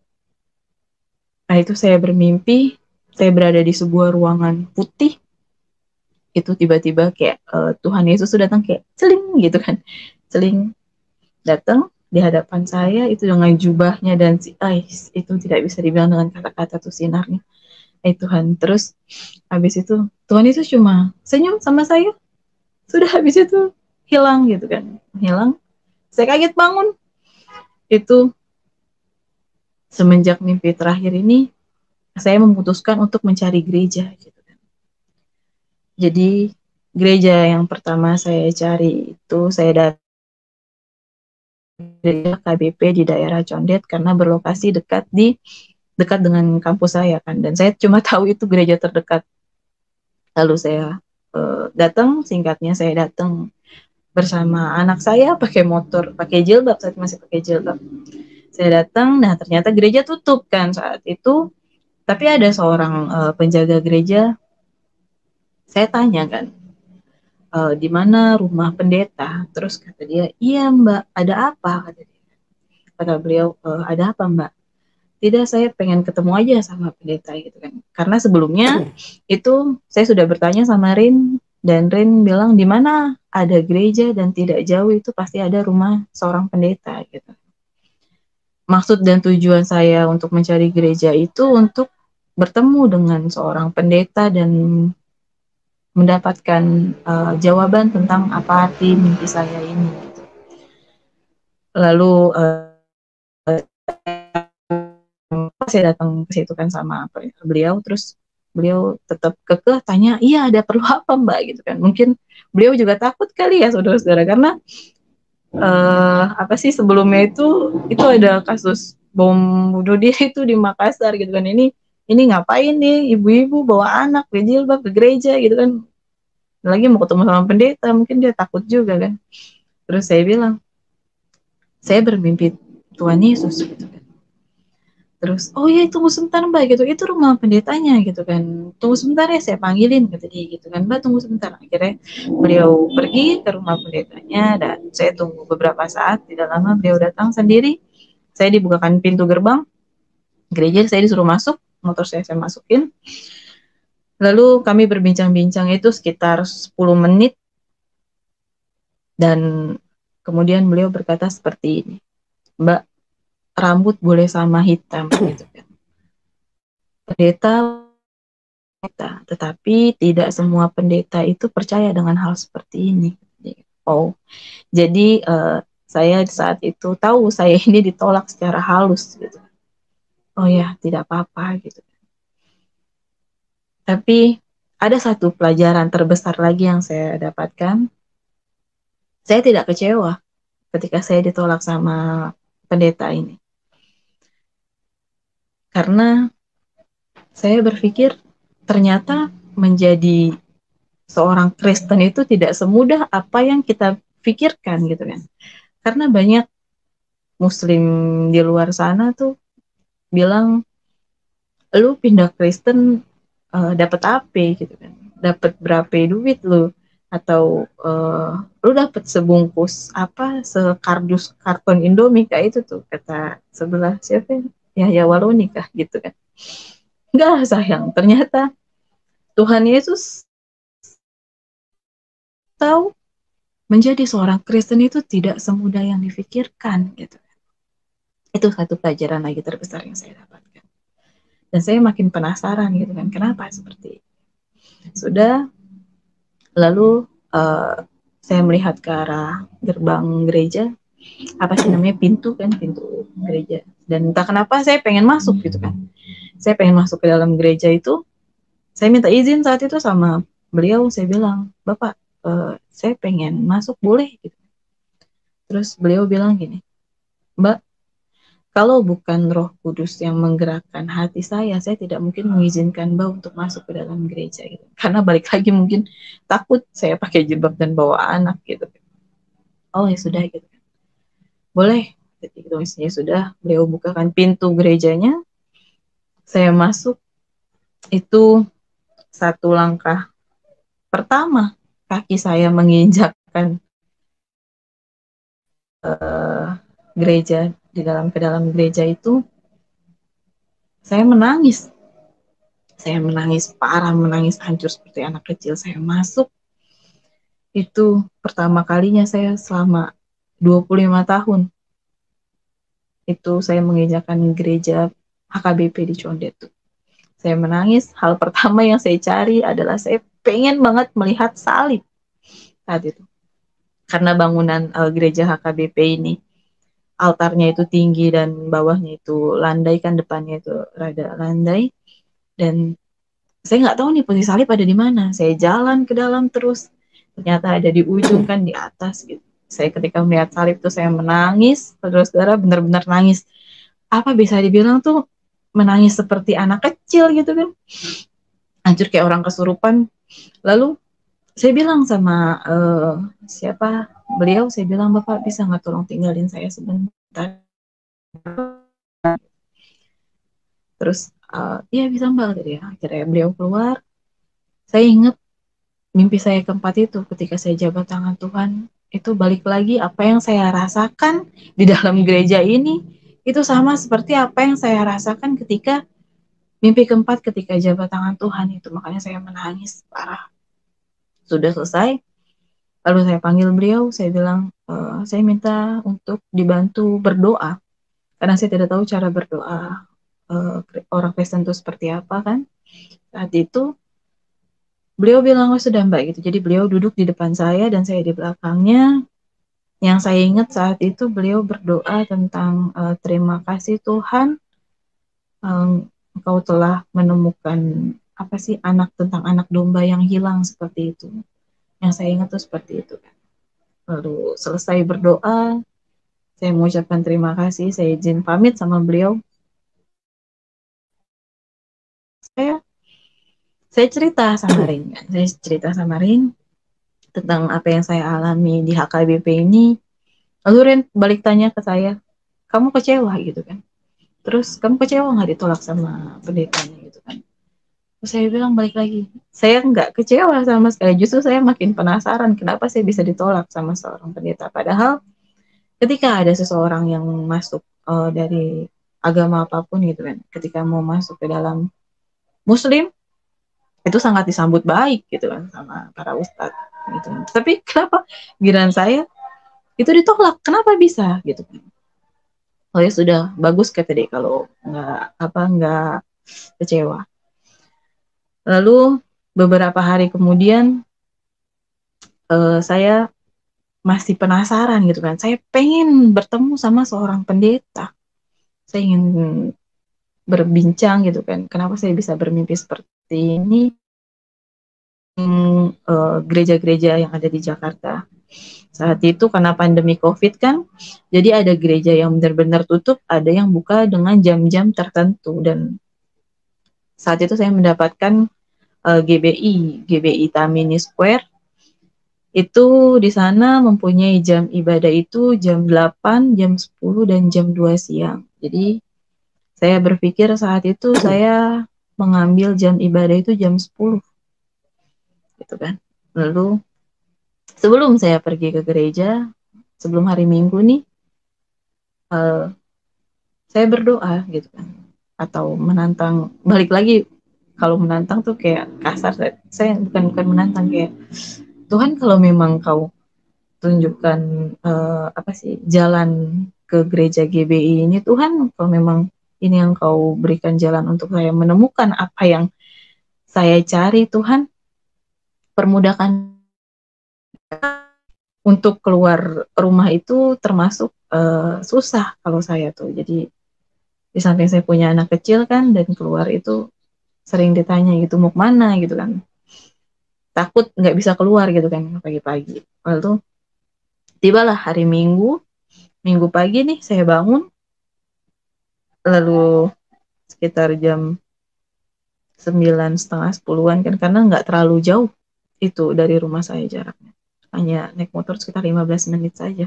Nah, itu saya bermimpi, saya berada di sebuah ruangan putih, itu tiba-tiba kayak Tuhan Yesus sudah datang kayak celing gitu kan. Celing datang di hadapan saya itu dengan jubahnya dan itu tidak bisa dibilang dengan kata-kata tuh sinarnya. Tuhan. Terus habis itu Tuhan Yesus cuma senyum sama saya. Sudah habis itu hilang gitu kan. Hilang. Saya kaget bangun. Itu semenjak mimpi terakhir ini saya memutuskan untuk mencari gereja gitu kan. Jadi gereja yang pertama saya cari itu saya datang gereja KBP di daerah Condet karena berlokasi dekat dengan kampus saya kan, dan saya cuma tahu itu gereja terdekat. Lalu saya datang, singkatnya saya datang bersama anak saya pakai motor, pakai jilbab, saat masih pakai jilbab. Saya datang, nah ternyata gereja tutup kan saat itu, tapi ada seorang penjaga gereja. Saya tanya kan, di mana rumah pendeta? Terus kata dia, iya Mbak, ada apa? Kata beliau, ada apa Mbak? Tidak, saya pengen ketemu aja sama pendeta gitu kan. Karena sebelumnya itu saya sudah bertanya sama Rin, dan Rin bilang di mana ada gereja dan tidak jauh itu pasti ada rumah seorang pendeta gitu. Maksud dan tujuan saya untuk mencari gereja itu untuk bertemu dengan seorang pendeta dan mendapatkan jawaban tentang apa arti mimpi saya ini. Gitu. Lalu saya datang ke situ kan sama beliau, terus beliau tetap kekeh tanya, iya ada perlu apa Mbak gitu kan. Mungkin beliau juga takut kali ya saudara-saudara, karena apa sih sebelumnya itu ada kasus bom bunuh diri itu di Makassar gitu kan. Ini ngapain nih ibu-ibu bawa anak berjilbab ke gereja gitu kan, lagi mau ketemu sama pendeta, mungkin dia takut juga kan. Terus saya bilang saya bermimpi Tuhan Yesus gitu kan. Terus, oh ya tunggu sebentar Mbak gitu, itu rumah pendetanya gitu kan. Tunggu sebentar ya saya panggilin kata dia gitu kan. Mbak tunggu sebentar. Akhirnya beliau pergi ke rumah pendetanya dan saya tunggu beberapa saat. Tidak lama beliau datang sendiri. Saya dibukakan pintu gerbang gereja, saya disuruh masuk, motor saya masukin. Lalu kami berbincang-bincang itu sekitar 10 menit dan kemudian beliau berkata seperti ini, Mbak, rambut boleh sama hitam gitu kan. Pendeta, tetapi tidak semua pendeta itu percaya dengan hal seperti ini. Oh, jadi saya saat itu tahu saya ini ditolak secara halus gitu. Oh ya, tidak apa-apa gitu. Tapi ada satu pelajaran terbesar lagi yang saya dapatkan. Saya tidak kecewa ketika saya ditolak sama pendeta ini. Karena saya berpikir ternyata menjadi seorang Kristen itu tidak semudah apa yang kita pikirkan gitu kan. Karena banyak Muslim di luar sana tuh bilang lu pindah Kristen dapat apa gitu kan, dapat berapa duit lu, atau lu dapat sebungkus apa sekardus karton Indomie kayak itu tuh kata sebelah siapa ya Waloni kah gitu kan. Enggak sayang, ternyata Tuhan Yesus tahu menjadi seorang Kristen itu tidak semudah yang difikirkan gitu. Itu satu pelajaran lagi terbesar yang saya dapatkan. Dan saya makin penasaran gitu kan, kenapa seperti itu. Sudah, lalu saya melihat ke arah gerbang gereja, apa sih namanya, pintu gereja. Dan entah kenapa saya pengen masuk gitu kan. Saya pengen masuk ke dalam gereja itu. Saya minta izin saat itu sama beliau, saya bilang, Bapak, saya pengen masuk boleh gitu. Terus beliau bilang gini, Mbak, kalau bukan Roh Kudus yang menggerakkan hati saya tidak mungkin mengizinkan Mbak untuk masuk ke dalam gereja gitu. Karena balik lagi mungkin takut saya pakai jilbab dan bawa anak gitu. Oh ya sudah gitu. Boleh. Gitu, ya sudah, beliau bukakan pintu gerejanya. Saya masuk, itu satu langkah pertama kaki saya menginjakkan gereja, ke dalam gereja itu Saya menangis. Saya menangis parah, menangis hancur seperti anak kecil. Saya masuk, itu pertama kalinya saya selama 25 tahun. Itu saya mengejakan gereja HKBP di Condet tuh. Saya menangis, hal pertama yang saya cari adalah saya pengen banget melihat salib saat itu. Karena bangunan gereja HKBP ini, altarnya itu tinggi dan bawahnya itu landai, kan depannya itu rada landai. Dan saya nggak tahu nih posisi salib ada di mana. Saya jalan ke dalam terus, ternyata ada di ujung kan, di atas gitu. Saya ketika melihat salib itu saya menangis, saudara-saudara, benar-benar nangis. Apa bisa dibilang tuh menangis seperti anak kecil gitu kan. Hancur kayak orang kesurupan. Lalu saya bilang sama siapa beliau, saya bilang, Bapak bisa nggak tolong tinggalin saya sebentar. Terus iya bisa Mbak, gitu ya. Akhirnya beliau keluar. Saya ingat mimpi saya keempat itu ketika saya jabat tangan Tuhan, itu balik lagi apa yang saya rasakan di dalam gereja ini, itu sama seperti apa yang saya rasakan ketika mimpi keempat ketika jabat tangan Tuhan itu. Makanya saya menangis parah. Sudah selesai, lalu saya panggil beliau, saya bilang, saya minta untuk dibantu berdoa, karena saya tidak tahu cara berdoa orang Kristen itu seperti apa kan. Saat itu beliau bilang, oh sudah Mbak gitu. Jadi beliau duduk di depan saya dan saya di belakangnya. Yang saya ingat saat itu beliau berdoa tentang terima kasih Tuhan, Engkau telah menemukan apa sih, tentang anak domba yang hilang, seperti itu. Yang saya ingat tuh seperti itu kan. Lalu selesai berdoa, saya mengucapkan terima kasih, saya izin pamit sama beliau. Saya cerita sama Rin, saya cerita sama Rin tentang apa yang saya alami di HKBP ini. Lalu Rin balik tanya ke saya, kamu kecewa gitu kan? Terus kamu kecewa nggak ditolak sama pendetanya gitu kan? Terus saya bilang balik lagi, saya nggak kecewa sama sekali. Justru saya makin penasaran kenapa saya bisa ditolak sama seorang pendeta. Padahal ketika ada seseorang yang masuk dari agama apapun gitu kan, ketika mau masuk ke dalam Muslim, itu sangat disambut baik gitu kan sama para ustadz gitu. Tapi kenapa giliran saya itu ditolak? Kenapa bisa gitu kan? Oh ya sudah, bagus kata dia kalau nggak kecewa. Lalu beberapa hari kemudian saya masih penasaran gitu kan. Saya pengen bertemu sama seorang pendeta. Saya ingin berbincang gitu kan. Kenapa saya bisa bermimpi seperti ini? Gereja-gereja yang ada di Jakarta. Saat itu karena pandemi COVID kan, jadi ada gereja yang benar-benar tutup, ada yang buka dengan jam-jam tertentu. Dan saat itu saya mendapatkan GBI Tamini Square. Itu di sana mempunyai jam ibadah itu jam 8, jam 10, dan jam 2 siang. Jadi saya berpikir saat itu saya mengambil jam ibadah itu jam 10. Gitu kan. Lalu sebelum saya pergi ke gereja, sebelum hari Minggu nih, saya berdoa gitu kan. Atau menantang, balik lagi, kalau menantang tuh kayak kasar. Saya bukan menantang, kayak Tuhan kalau memang kau tunjukkan jalan ke gereja GBI ini, Tuhan kalau memang ini yang kau berikan jalan untuk saya menemukan apa yang saya cari, Tuhan permudahkan untuk keluar rumah itu termasuk susah kalau saya tuh. Jadi di samping saya punya anak kecil kan, dan keluar itu sering ditanya gitu mau kemana gitu kan, takut nggak bisa keluar gitu kan pagi-pagi. Lalu tibalah hari Minggu pagi nih saya bangun, lalu sekitar jam 9:30-10-an kan, karena nggak terlalu jauh itu dari rumah saya jaraknya, hanya naik motor sekitar 15 menit saja.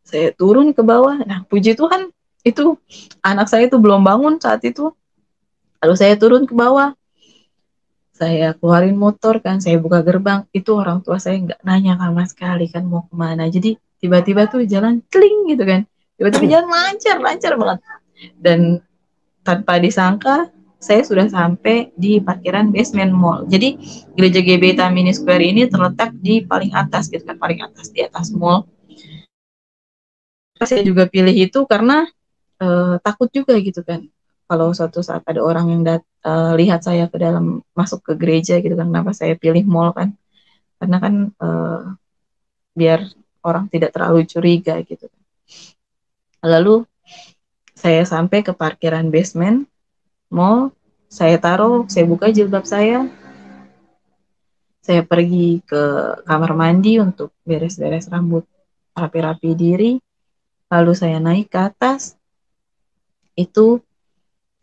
Saya turun ke bawah, nah puji Tuhan itu anak saya itu belum bangun saat itu. Lalu saya turun ke bawah, saya keluarin motor kan, saya buka gerbang, itu orang tua saya nggak nanya sama sekali kan mau kemana. Jadi tiba-tiba tuh jalan kling gitu kan, tiba-tiba jalan lancar banget. Dan tanpa disangka saya sudah sampai di parkiran basement mall. Jadi gereja GBI Tamini Square ini terletak di paling atas gitu kan, paling atas di atas mall. Saya juga pilih itu karena takut juga gitu kan. Kalau suatu saat ada orang yang lihat saya ke dalam masuk ke gereja gitu kan, kenapa saya pilih mall kan? Karena kan biar orang tidak terlalu curiga gitu. Lalu saya sampai ke parkiran basement mall, saya buka jilbab saya pergi ke kamar mandi untuk beres-beres rambut, rapi-rapi diri, lalu saya naik ke atas. Itu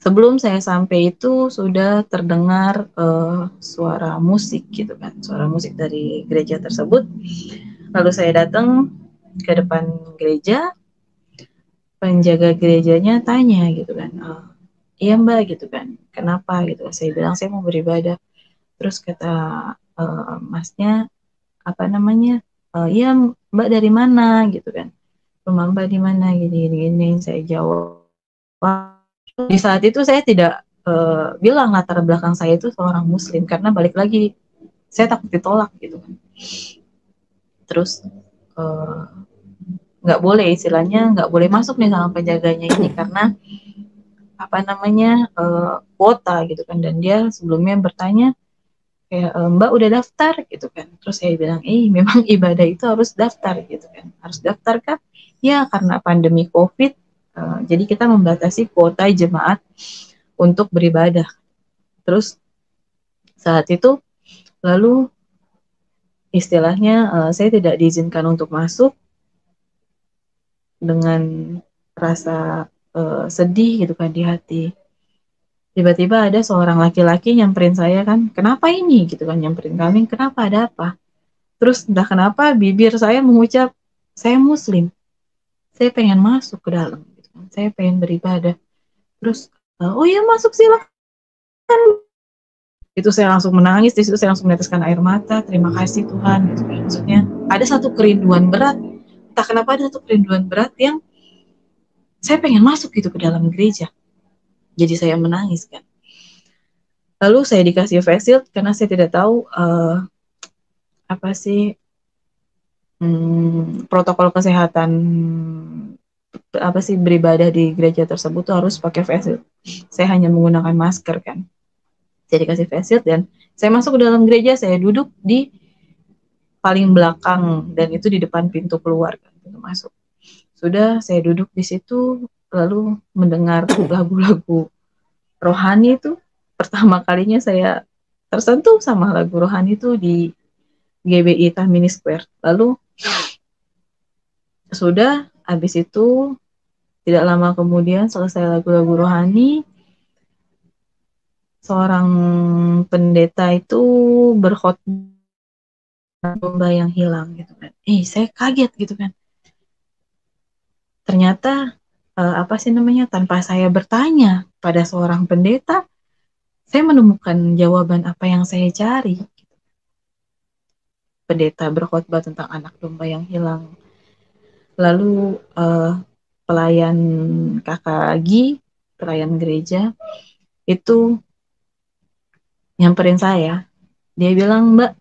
sebelum saya sampai itu sudah terdengar suara musik gitu kan, suara musik dari gereja tersebut. Lalu saya datang ke depan gereja, penjaga gerejanya tanya gitu kan, iya mbak gitu kan, kenapa gitu. Saya bilang saya mau beribadah. Terus kata masnya apa namanya, iya mbak dari mana gitu kan, rumah mbak di mana, gini gini gini. Saya jawab. Di saat itu saya tidak bilang latar belakang saya itu seorang muslim, karena balik lagi saya takut ditolak gitu kan. Terus nggak boleh, istilahnya nggak boleh masuk nih sama penjaganya ini karena apa namanya kuota gitu kan. Dan dia sebelumnya bertanya kayak, mbak udah daftar gitu kan. Terus saya bilang, memang ibadah itu harus daftar gitu kan, harus daftar kan ya, karena pandemi COVID, jadi kita membatasi kuota jemaat untuk beribadah. Terus saat itu lalu istilahnya saya tidak diizinkan untuk masuk, dengan rasa sedih gitu kan di hati. Tiba-tiba ada seorang laki-laki nyamperin saya kan, kenapa ini gitu kan, nyamperin kami, kenapa, ada apa. Terus entah kenapa bibir saya mengucap, saya muslim, saya pengen masuk ke dalam gitu kan, saya pengen beribadah. Terus oh ya masuk silakan. Itu saya langsung menangis, di situ saya langsung meneteskan air mata, terima kasih Tuhan gitu kan. Maksudnya ada satu kerinduan berat, entah kenapa ada satu kerinduan berat yang saya pengen masuk gitu ke dalam gereja. Jadi saya menangis kan. Lalu saya dikasih face shield karena saya tidak tahu apa sih protokol kesehatan apa sih beribadah di gereja tersebut tuh harus pakai face shield. Saya hanya menggunakan masker kan. Saya dikasih face shield dan saya masuk ke dalam gereja, saya duduk di paling belakang dan itu di depan pintu keluar kan, pintu masuk. Sudah saya duduk di situ lalu mendengar lagu-lagu rohani itu. Pertama kalinya saya tersentuh sama lagu rohani itu di GBI Tamini Square. Lalu sudah habis itu tidak lama kemudian selesai lagu-lagu rohani, seorang pendeta itu berkhotbah domba yang hilang gitu kan. Saya kaget gitu kan. Ternyata apa sih namanya, tanpa saya bertanya pada seorang pendeta, saya menemukan jawaban apa yang saya cari. Pendeta berkhotbah tentang anak domba yang hilang. Lalu pelayan kakak Gi, pelayan gereja, itu nyamperin saya. Dia bilang, mbak,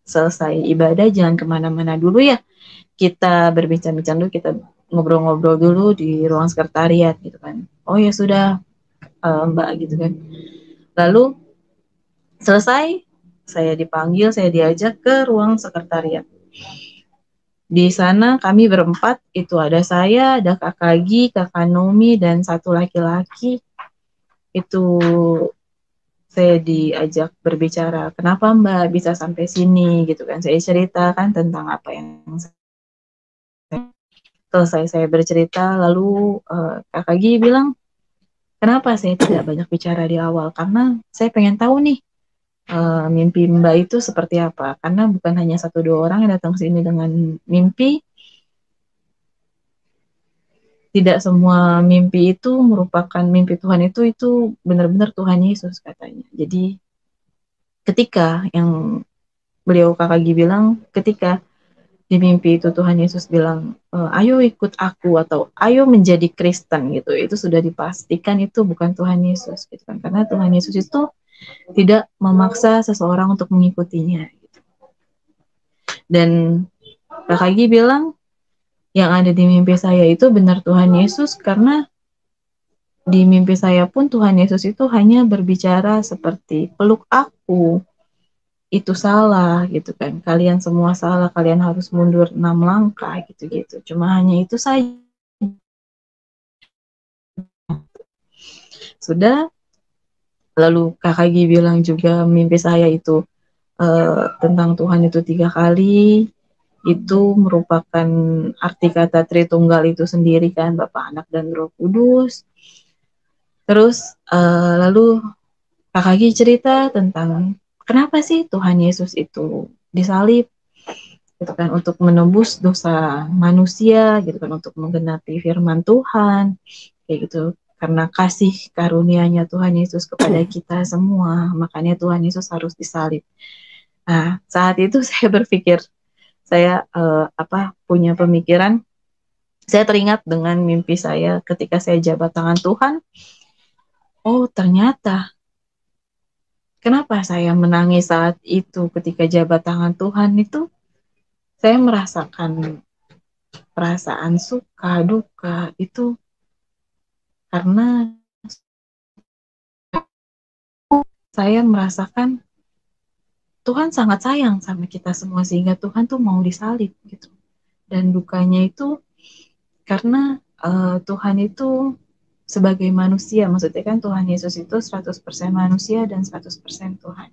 selesai ibadah jangan kemana-mana dulu ya. Kita berbincang-bincang dulu, kita ngobrol-ngobrol dulu di ruang sekretariat gitu kan. Oh ya sudah mbak gitu kan. Lalu selesai, saya dipanggil, saya diajak ke ruang sekretariat. Di sana kami berempat, itu ada saya, ada kakak Gi, kakak Nomi, dan satu laki-laki. Itu saya diajak berbicara, kenapa mbak bisa sampai sini gitu kan. Saya ceritakan tentang apa yang selesai saya bercerita. Lalu kakak Gi bilang, kenapa saya tidak banyak bicara di awal, karena saya pengen tahu nih mimpi mbak itu seperti apa, karena bukan hanya 1-2 orang yang datang ke sini dengan mimpi. Tidak semua mimpi itu merupakan mimpi Tuhan, itu benar-benar Tuhan Yesus katanya. Jadi ketika yang beliau kakak Gi bilang, ketika di mimpi itu Tuhan Yesus bilang, ayo ikut aku atau ayo menjadi Kristen gitu. Itu sudah dipastikan itu bukan Tuhan Yesus gitu kan. Karena Tuhan Yesus itu tidak memaksa seseorang untuk mengikutinya gitu. Dan Kak Kagi bilang yang ada di mimpi saya itu benar Tuhan Yesus, karena di mimpi saya pun Tuhan Yesus itu hanya berbicara seperti peluk aku, itu salah gitu kan. Kalian semua salah, kalian harus mundur 6 langkah gitu-gitu. Cuma hanya itu saja. Sudah, lalu Kak Kagi bilang juga mimpi saya itu tentang Tuhan itu 3 kali. Itu merupakan arti kata Tritunggal itu sendiri kan, Bapa, Anak, dan Roh Kudus. Terus lalu Kak Kagi cerita tentang kenapa sih Tuhan Yesus itu disalib gitu kan, untuk menebus dosa manusia gitu kan, untuk menggenapi firman Tuhan kayak gitu. Karena kasih karunia-Nya Tuhan Yesus kepada kita semua, makanya Tuhan Yesus harus disalib. Nah, saat itu saya berpikir, saya punya pemikiran, saya teringat dengan mimpi saya ketika saya jabat tangan Tuhan. Oh, ternyata kenapa saya menangis saat itu ketika jabat tangan Tuhan itu, saya merasakan perasaan suka, duka, itu karena saya merasakan Tuhan sangat sayang sama kita semua, sehingga Tuhan tuh mau disalib gitu. Dan dukanya itu karena Tuhan itu sebagai manusia, maksudnya kan Tuhan Yesus itu 100% manusia dan 100% Tuhan.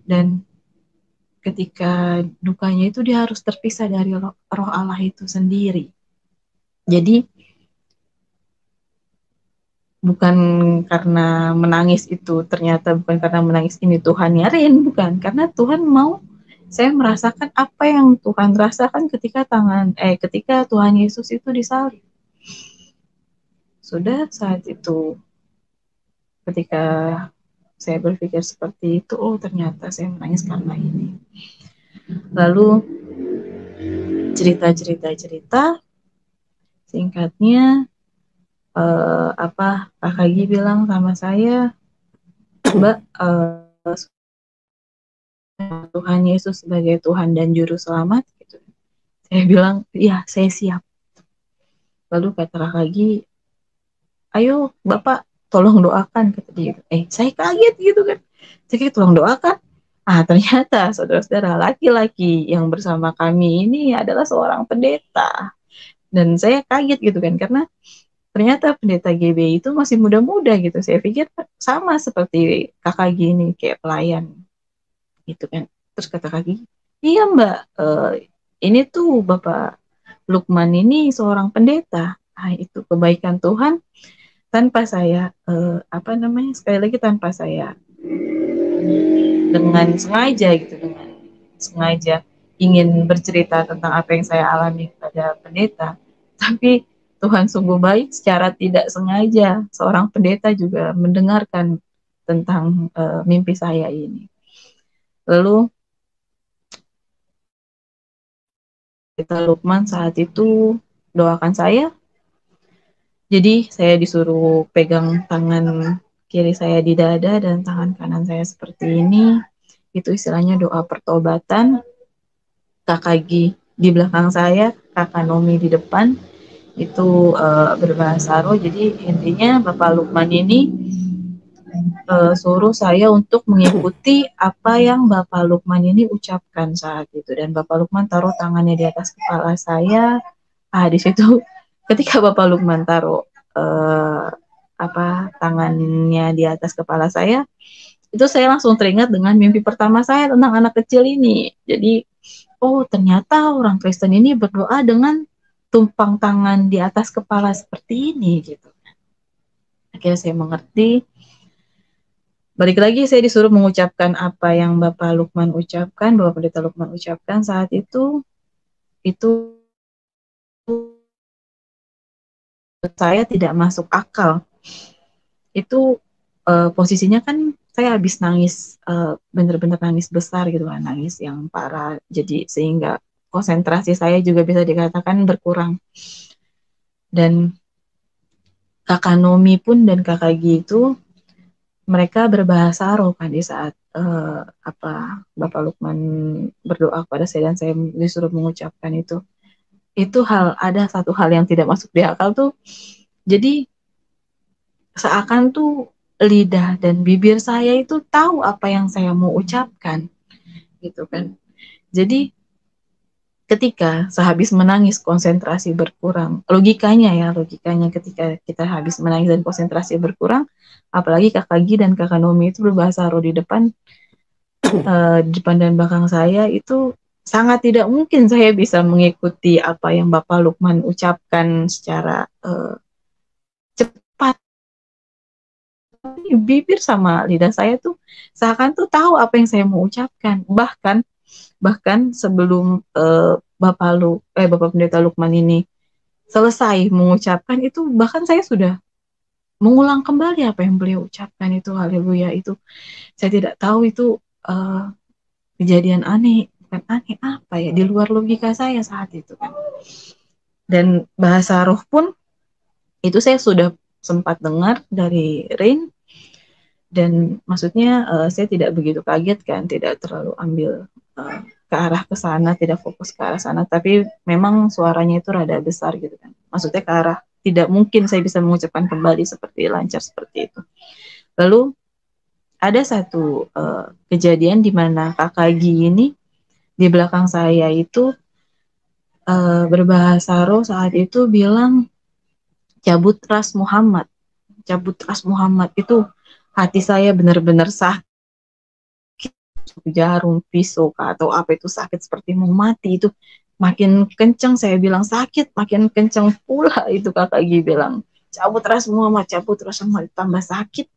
Dan ketika dukanya itu dia harus terpisah dari roh Allah itu sendiri. Jadi bukan karena menangis itu, ternyata bukan karena menangis ini Tuhan nyariin, bukan. Karena Tuhan mau saya merasakan apa yang Tuhan rasakan ketika Tuhan Yesus itu disalib. Sudah saat itu, ketika saya berpikir seperti itu, oh ternyata saya menangis karena ini. Lalu cerita singkatnya, Kak Kagi bilang sama saya, Mbak, Tuhan Yesus sebagai Tuhan dan Juru Selamat gitu. Saya bilang, iya saya siap. Lalu kata Kak Kagi, ayo Bapak tolong doakan, kata dia. Saya kaget gitu kan. Saya kaget, tolong doakan. Ternyata saudara-saudara, laki-laki yang bersama kami ini adalah seorang pendeta. Dan saya kaget gitu kan, karena ternyata pendeta GB itu masih muda-muda gitu. Saya pikir sama seperti kakak gini, kayak pelayan gitu kan. Terus kata kaki, iya Mbak, ini tuh Bapak Lukman ini seorang pendeta. Itu kebaikan Tuhan tanpa saya, sekali lagi tanpa saya dengan sengaja gitu, dengan sengaja ingin bercerita tentang apa yang saya alami pada pendeta. Tapi Tuhan sungguh baik, secara tidak sengaja seorang pendeta juga mendengarkan tentang mimpi saya ini. Lalu kita Lukman saat itu doakan saya. Jadi saya disuruh pegang tangan kiri saya di dada dan tangan kanan saya seperti ini. Itu istilahnya doa pertobatan. Kakak Gi di belakang saya, Kakak Nomi di depan. Itu berbahasa roh. Jadi intinya Bapak Lukman ini suruh saya untuk mengikuti apa yang Bapak Lukman ini ucapkan saat itu. Dan Bapak Lukman taruh tangannya di atas kepala saya. Di situ ketika Bapak Lukman taruh tangannya di atas kepala saya, itu saya langsung teringat dengan mimpi pertama saya tentang anak kecil ini. Jadi, oh ternyata orang Kristen ini berdoa dengan tumpang tangan di atas kepala seperti ini gitu. Akhirnya saya mengerti. Balik lagi saya disuruh mengucapkan apa yang Bapak Lukman ucapkan, Bapak Pendeta Lukman ucapkan saat itu saya tidak masuk akal. Itu posisinya kan saya habis nangis, bener-bener nangis besar gitu kan, nangis yang parah, jadi sehingga konsentrasi saya juga bisa dikatakan berkurang. Dan kakak Nomi pun dan kakak Gi itu mereka berbahasa roh kan di saat Bapak Lukman berdoa kepada saya dan saya disuruh mengucapkan itu ada satu hal yang tidak masuk di akal tuh. Jadi seakan tuh lidah dan bibir saya itu tahu apa yang saya mau ucapkan gitu kan. Jadi ketika sehabis menangis konsentrasi berkurang, logikanya ketika kita habis menangis dan konsentrasi berkurang, apalagi kakak Gi dan kakak Nomi itu berbahasa roh di depan depan dan belakang saya, itu sangat tidak mungkin saya bisa mengikuti apa yang Bapak Lukman ucapkan secara cepat. Bibir sama lidah saya tuh seakan tuh tahu apa yang saya mau ucapkan. Bahkan sebelum Bapak Pendeta Lukman ini selesai mengucapkan itu, bahkan saya sudah mengulang kembali apa yang beliau ucapkan itu. Haleluya, itu saya tidak tahu itu kejadian aneh, bukan aneh apa ya, di luar logika saya saat itu kan. Dan bahasa roh pun itu saya sudah sempat dengar dari Rain, dan maksudnya saya tidak begitu kaget kan, tidak terlalu ambil ke arah ke sana, tidak fokus ke arah sana, tapi memang suaranya itu rada besar gitu kan, maksudnya ke arah tidak mungkin saya bisa mengucapkan kembali seperti lancar seperti itu. Lalu ada satu kejadian di mana kakak Gi ini di belakang saya itu berbahasa roh saat itu bilang cabut ras Muhammad itu. Hati saya benar-benar sakit, jarum, pisau, atau apa itu, sakit seperti mau mati itu. Makin kencang saya bilang sakit, makin kencang pula itu kakak Gi bilang cabut ras Muhammad, tambah sakit.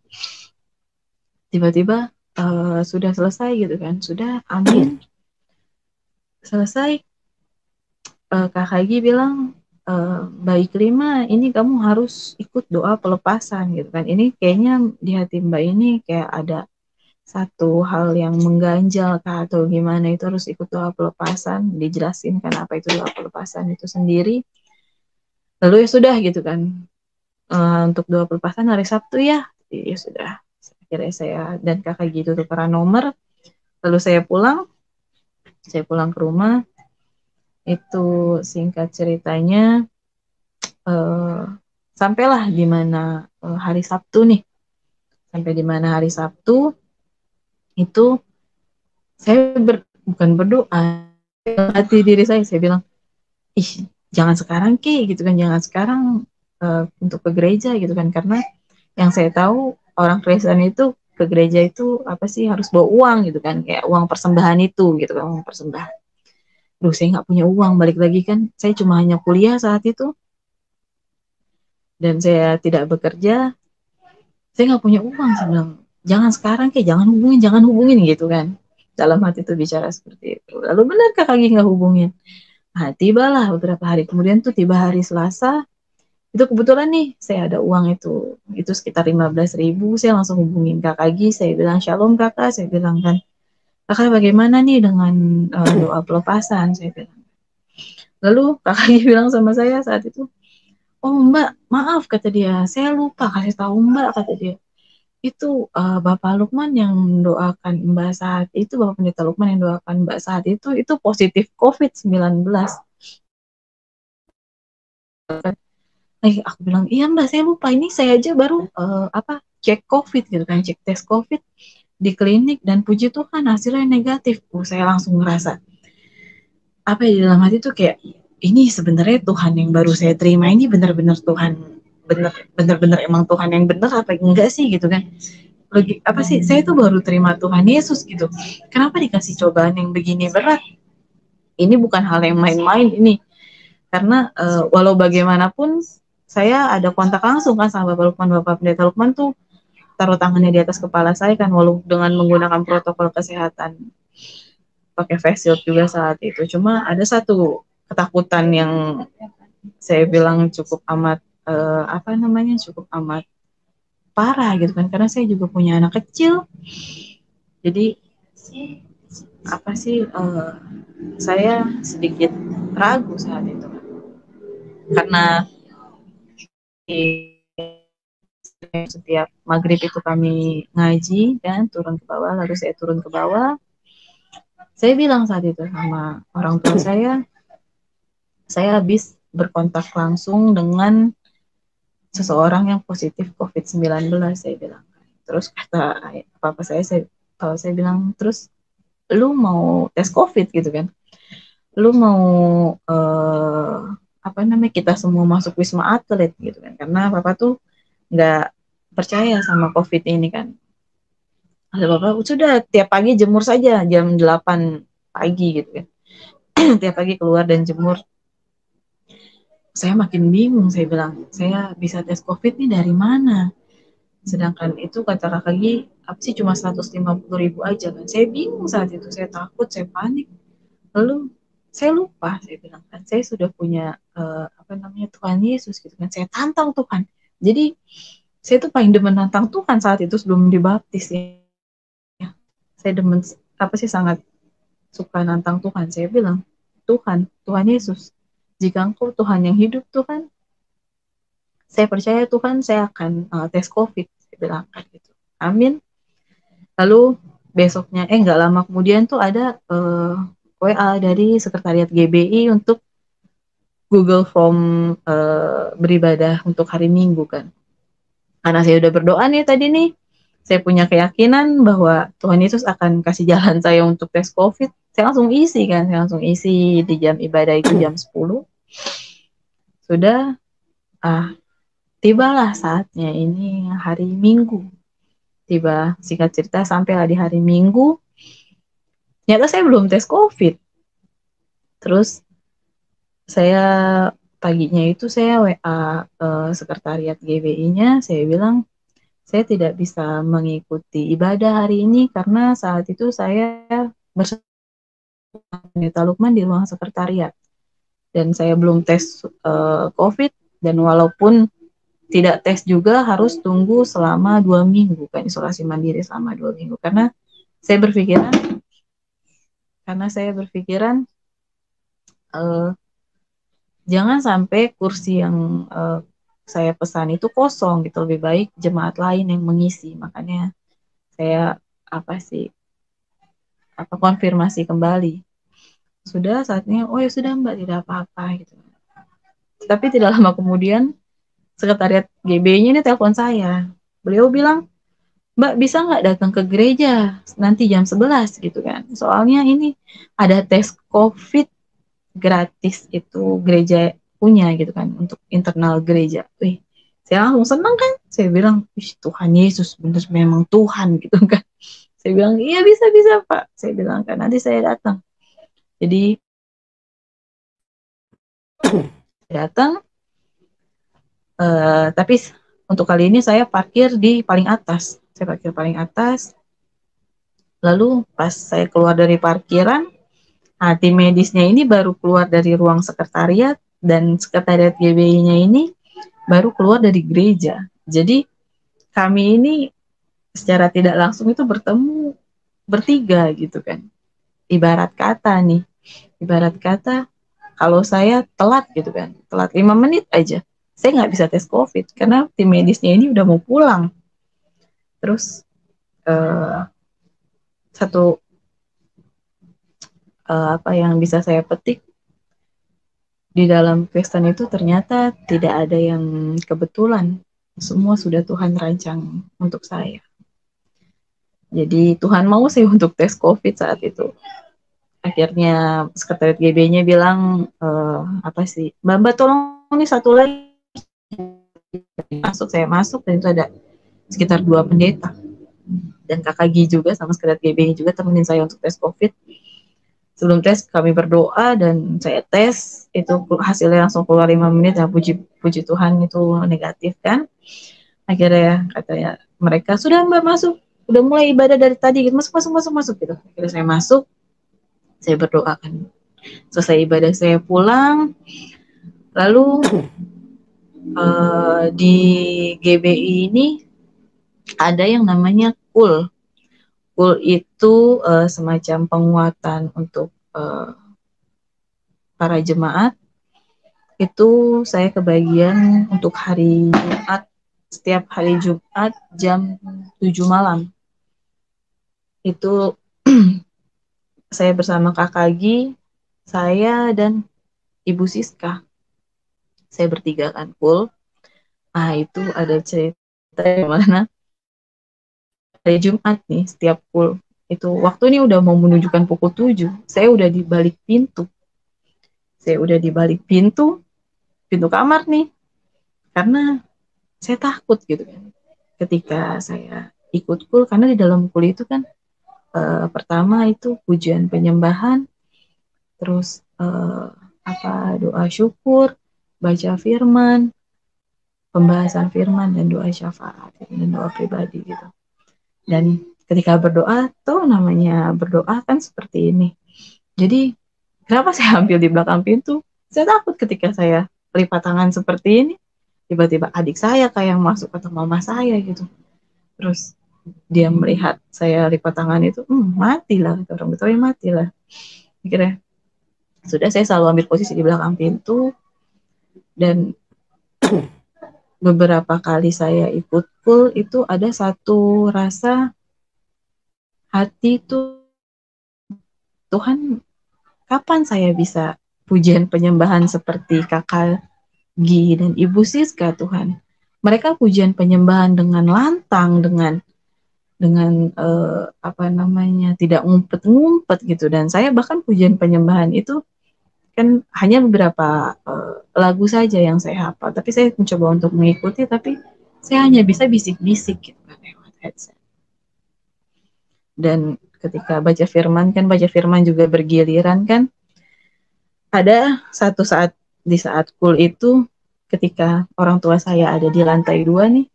Tiba-tiba sudah selesai gitu kan, sudah amin, selesai. Kakak Gi bilang baik Lima, ini kamu harus ikut doa pelepasan gitu kan. Ini kayaknya di hati Mbak ini kayak ada satu hal yang mengganjal kah atau gimana, itu harus ikut doa pelepasan. Dijelasin kan apa itu doa pelepasan itu sendiri. Lalu ya sudah gitu kan, untuk doa pelepasan hari Sabtu ya sudah. Akhirnya saya dan kakak gitu tukeran nomor, lalu saya pulang ke rumah. Itu singkat ceritanya sampailah di mana hari Sabtu nih. Sampai di mana hari Sabtu itu saya bukan berdoa, hati diri saya bilang, ih jangan sekarang Ki gitu kan, jangan sekarang untuk ke gereja gitu kan, karena yang saya tahu orang Kristen itu ke gereja itu apa sih, harus bawa uang gitu kan, kayak uang persembahan itu gitu kan, uang persembahan. Duh, saya nggak punya uang, balik lagi kan, saya cuma hanya kuliah saat itu, dan saya tidak bekerja, saya nggak punya uang. Saya bilang, jangan sekarang kayak jangan hubungin gitu kan. Dalam hati itu bicara seperti itu. Lalu benar kakak Gi nggak hubungin. Nah, tibalah beberapa hari kemudian tuh, tiba hari Selasa, itu kebetulan nih saya ada uang itu sekitar 15.000. Saya langsung hubungin kakak Gi, saya bilang shalom kakak, saya bilang kan, kakak bagaimana nih dengan doa pelepasan, saya bilang. Lalu kakak Gi bilang sama saya saat itu, oh Mbak, maaf kata dia, saya lupa kasih tahu Mbak, kata dia. Itu Bapak Lukman yang doakan Mbak saat itu, Bapak Pendeta Lukman yang doakan Mbak saat itu positif COVID-19. Aku bilang, iya Mbak, saya lupa, ini saya aja baru cek COVID gitu kan, cek tes COVID di klinik, dan puji Tuhan hasilnya negatif. Saya langsung ngerasa apa ya, di dalam hati tuh kayak, ini sebenarnya Tuhan yang baru saya terima ini benar-benar Tuhan, benar-benar emang Tuhan yang benar apa enggak sih gitu kan. Apa sih, saya tuh baru terima Tuhan Yesus gitu, kenapa dikasih cobaan yang begini berat. Ini bukan hal yang main-main ini, karena walau bagaimanapun saya ada kontak langsung kan sama Bapak Lukman, Bapak Pendeta Lukman tuh taruh tangannya di atas kepala saya kan, walau dengan menggunakan protokol kesehatan, pakai face shield juga saat itu. Cuma ada satu ketakutan yang saya bilang cukup amat cukup amat parah gitu kan, karena saya juga punya anak kecil. Jadi apa sih saya sedikit ragu saat itu karena setiap maghrib itu kami ngaji dan turun ke bawah, lalu saya turun ke bawah. Saya bilang saat itu sama orang tua saya habis berkontak langsung dengan seseorang yang positif COVID-19, saya bilang. Terus kata papa saya bilang, terus lu mau tes COVID gitu kan? Lu mau apa namanya, kita semua masuk Wisma Atlet gitu kan? Karena papa tuh nggak percaya sama COVID ini kan. Kata papa, sudah tiap pagi jemur saja jam 8 pagi gitu kan. Tiap pagi keluar dan jemur. Saya makin bingung, saya bilang, saya bisa tes COVID nih dari mana? Sedangkan itu kata kakak Gi, apa sih cuma 150.000 aja kan. Saya bingung saat itu, saya takut, saya panik. Lalu saya lupa, saya bilang kan, saya sudah punya apa namanya, Tuhan Yesus gitu kan. Saya tantang Tuhan. Jadi saya tuh paling demen nantang Tuhan saat itu sebelum dibaptis ya. Saya demen apa sih, sangat suka nantang Tuhan. Saya bilang, Tuhan Yesus, jika Engkau Tuhan yang hidup Tuhan, saya percaya Tuhan, saya akan tes COVID. Saya bilang kan gitu. Amin. Lalu besoknya, nggak lama kemudian tuh ada WA dari Sekretariat GBI untuk Google Form beribadah untuk hari Minggu kan. Karena saya udah berdoa nih tadi nih, saya punya keyakinan bahwa Tuhan Yesus akan kasih jalan saya untuk tes COVID. Saya langsung isi kan, saya langsung isi di jam ibadah itu jam 10. Sudah, tibalah saatnya, ini hari Minggu. Tiba, singkat cerita, sampailah di hari Minggu. Ternyata saya belum tes COVID. Terus saya paginya itu saya WA sekretariat GBI-nya, saya bilang saya tidak bisa mengikuti ibadah hari ini karena saat itu saya bersama Pendeta Lukman di ruang sekretariat dan saya belum tes COVID, dan walaupun tidak tes juga harus tunggu selama 2 minggu kan, isolasi mandiri selama 2 minggu, karena saya berpikiran jangan sampai kursi yang saya pesan itu kosong gitu, lebih baik jemaat lain yang mengisi. Makanya saya konfirmasi kembali. Sudah saatnya, oh ya sudah Mbak, tidak apa-apa gitu. Tapi tidak lama kemudian sekretariat GB-nya ini telepon saya. Beliau bilang, Mbak bisa nggak datang ke gereja nanti jam 11 gitu kan. Soalnya ini ada tes COVID gratis, itu gereja punya gitu kan, untuk internal gereja. Wih, saya langsung senang kan. Saya bilang, Tuhan Yesus benar memang Tuhan gitu kan. Saya bilang, iya bisa Pak. Saya bilang kan, nanti saya datang. Jadi datang, tapi untuk kali ini saya parkir di paling atas. Saya parkir paling atas. Lalu pas saya keluar dari parkiran, tim medisnya ini baru keluar dari ruang sekretariat, dan sekretariat GBI-nya ini baru keluar dari gereja. Jadi kami ini secara tidak langsung itu bertemu bertiga gitu kan. Ibarat kata kalau saya telat gitu kan, telat 5 menit aja, saya nggak bisa tes COVID karena tim medisnya ini udah mau pulang. Terus satu apa yang bisa saya petik di dalam Kristen itu, ternyata tidak ada yang kebetulan, semua sudah Tuhan rancang untuk saya. Jadi Tuhan mau sih untuk tes COVID saat itu. Akhirnya sekretariat GB-nya bilang, Mbak tolong nih satu lagi. Saya masuk dan itu ada sekitar 2 pendeta. Dan kakak Gi juga sama sekretariat GB juga temenin saya untuk tes COVID. Sebelum tes kami berdoa dan saya tes, itu hasilnya langsung keluar 5 menit. Ya puji Tuhan itu negatif kan. Akhirnya katanya mereka, sudah Mbak masuk, udah mulai ibadah dari tadi gitu, masuk gitu. Akhirnya saya masuk, saya berdoa kan. Selesai ibadah saya pulang, lalu di GBI ini ada yang namanya KUL, Kul itu semacam penguatan untuk para jemaat. Itu saya kebagian untuk hari Jumat, setiap hari Jumat jam 7 malam. Itu saya bersama Kak Kagi, saya dan Ibu Siska. Saya bertiga kan full. Itu ada cerita yang mana hari Jumat nih, setiap full. Itu waktu ini udah mau menunjukkan pukul 7. Saya udah di balik pintu. Saya udah di balik pintu kamar nih. Karena saya takut gitu kan. Ketika saya ikut kul, karena di dalam kul itu kan pertama itu pujian penyembahan, terus doa syukur, baca firman, pembahasan firman, dan doa syafaat dan doa pribadi gitu. Dan ketika berdoa tuh namanya berdoa kan seperti ini. Jadi kenapa saya ambil di belakang pintu? Saya takut ketika saya lipat tangan seperti ini, tiba-tiba adik saya kayak yang masuk atau mama saya gitu. Terus dia melihat saya lipat tangan itu, matilah, kata orang Betawi, matilah. Akhirnya sudah, saya selalu ambil posisi di belakang pintu. Dan beberapa kali saya ikut kul itu ada satu rasa hati tuh, Tuhan, kapan saya bisa pujian penyembahan seperti Kakak Gi dan Ibu Siska, Tuhan. Mereka pujian penyembahan dengan lantang, dengan tidak ngumpet-ngumpet gitu. Dan saya bahkan pujian penyembahan itu kan hanya beberapa lagu saja yang saya hafal, tapi saya mencoba untuk mengikuti, tapi saya hanya bisa bisik-bisik gitu kan lewat headset. Dan ketika baca firman juga bergiliran kan. Ada satu saat, di saat kul itu, ketika orang tua saya ada di lantai 2 nih,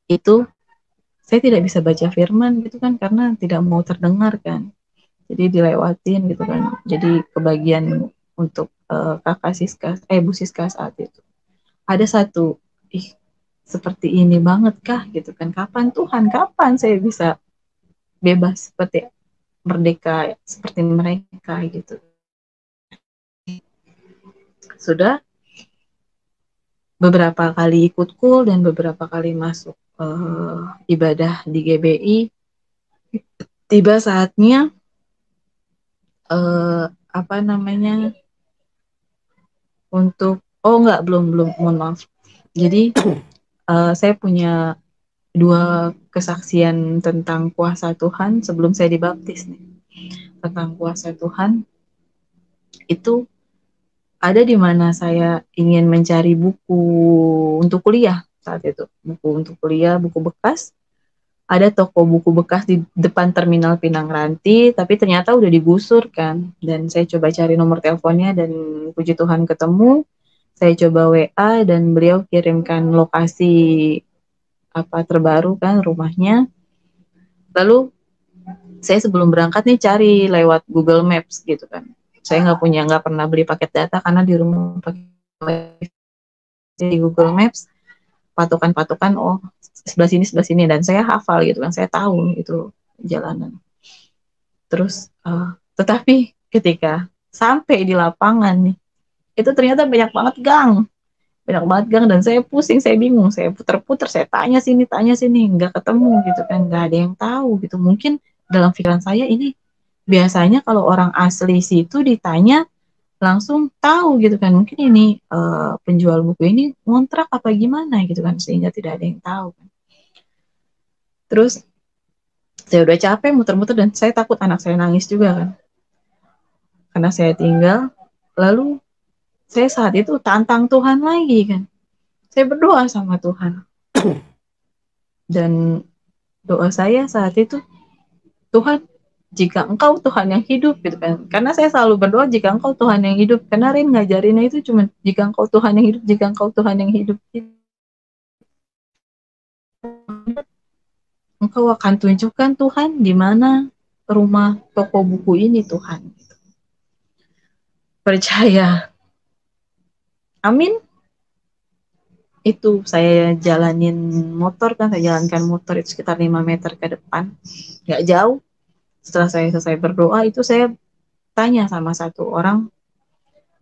itu saya tidak bisa baca firman gitu kan, karena tidak mau terdengar kan. Jadi dilewatin gitu kan. Jadi kebagian untuk kakak Siska, Bu Siska saat itu. Ada satu, seperti ini banget kah gitu kan. Kapan Tuhan, kapan saya bisa bebas seperti merdeka seperti mereka gitu. Sudah beberapa kali ikut kul dan beberapa kali masuk ibadah di GBI. Tiba saatnya untuk belum, mohon maaf. Jadi saya punya 2 kesaksian tentang kuasa Tuhan sebelum saya dibaptis nih. Tentang kuasa Tuhan itu ada di mana saya ingin mencari buku untuk kuliah saat itu. Buku untuk kuliah, buku bekas. Ada toko buku bekas di depan Terminal Pinang Ranti, tapi ternyata udah digusur kan. Dan saya coba cari nomor teleponnya dan puji Tuhan ketemu. Saya coba WA dan beliau kirimkan lokasi terbaru kan rumahnya. Lalu saya sebelum berangkat nih cari lewat Google Maps gitu kan. Saya nggak pernah beli paket data karena di rumah pakai di Google Maps patokan sebelah sini dan saya hafal gitu kan, saya tahu itu jalanan. Terus tetapi ketika sampai di lapangan nih, itu ternyata banyak banget gang dan saya pusing, saya bingung, saya puter-puter, saya tanya sini nggak ketemu gitu kan, nggak ada yang tahu gitu. Mungkin dalam pikiran saya ini biasanya kalau orang asli situ ditanya langsung tahu gitu kan, mungkin ini penjual buku ini ngontrak apa gimana gitu kan, sehingga tidak ada yang tahu kan. Terus saya udah capek muter-muter dan saya takut anak saya nangis juga kan, karena saya tinggal. Lalu saya saat itu tantang Tuhan lagi kan, saya berdoa sama Tuhan. Dan doa saya saat itu, Tuhan, jika Engkau Tuhan yang hidup gitu kan. Karena saya selalu berdoa jika Engkau Tuhan yang hidup. Karena Rin ngajarinnya itu cuma jika Engkau Tuhan yang hidup, jika Engkau Tuhan yang hidup. Engkau akan tunjukkan Tuhan di mana rumah toko buku ini Tuhan. Percaya. Amin. itu saya jalanin motor kan, saya jalankan motor itu sekitar 5 meter ke depan, nggak jauh. Setelah saya selesai berdoa itu saya tanya sama satu orang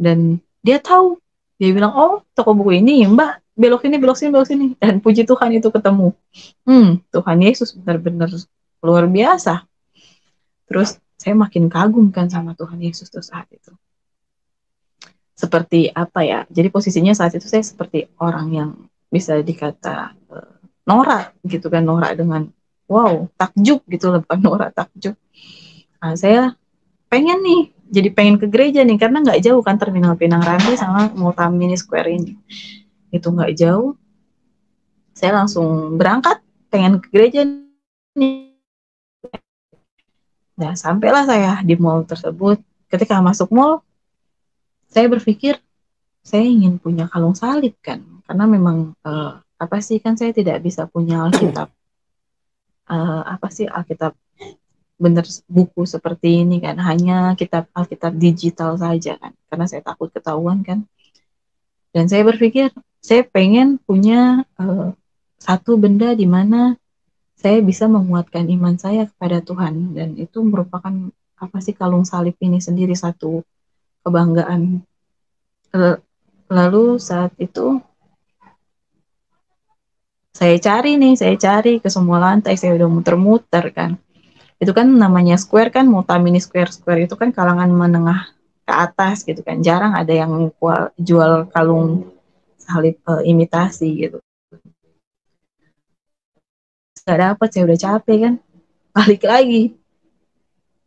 dan dia tahu, dia bilang, oh toko buku ini mbak, belok sini belok sini belok sini, dan puji Tuhan itu ketemu. Tuhan Yesus benar-benar luar biasa. Terus saya makin kagum kan sama Tuhan Yesus tuh saat itu. Seperti apa ya, jadi posisinya saat itu saya seperti orang yang bisa dikata norak gitu kan, norak dengan wow, takjub gitu loh, bukan norak, takjub. Nah, saya pengen nih, jadi pengen ke gereja nih, karena nggak jauh kan Terminal Pinang Ranti sama Multamini Square ini. Itu nggak jauh. Saya langsung berangkat, pengen ke gereja nih. Nah, sampailah saya di mall tersebut. Ketika masuk mall, saya berpikir, saya ingin punya kalung salib kan. Karena memang, apa sih, kan saya tidak bisa punya Alkitab. Apa sih Alkitab bener buku seperti ini kan, hanya Alkitab digital saja kan, karena saya takut ketahuan kan. Dan saya berpikir saya pengen punya satu benda di mana saya bisa menguatkan iman saya kepada Tuhan, dan itu merupakan apa sih, kalung salib ini sendiri satu kebanggaan. Lalu saat itu saya cari ke semua lantai, saya udah muter-muter kan. Itu kan namanya Square kan, Multamini Square itu kan kalangan menengah ke atas gitu kan, jarang ada yang jual kalung salib imitasi gitu. Gak dapet, saya udah capek kan, balik lagi,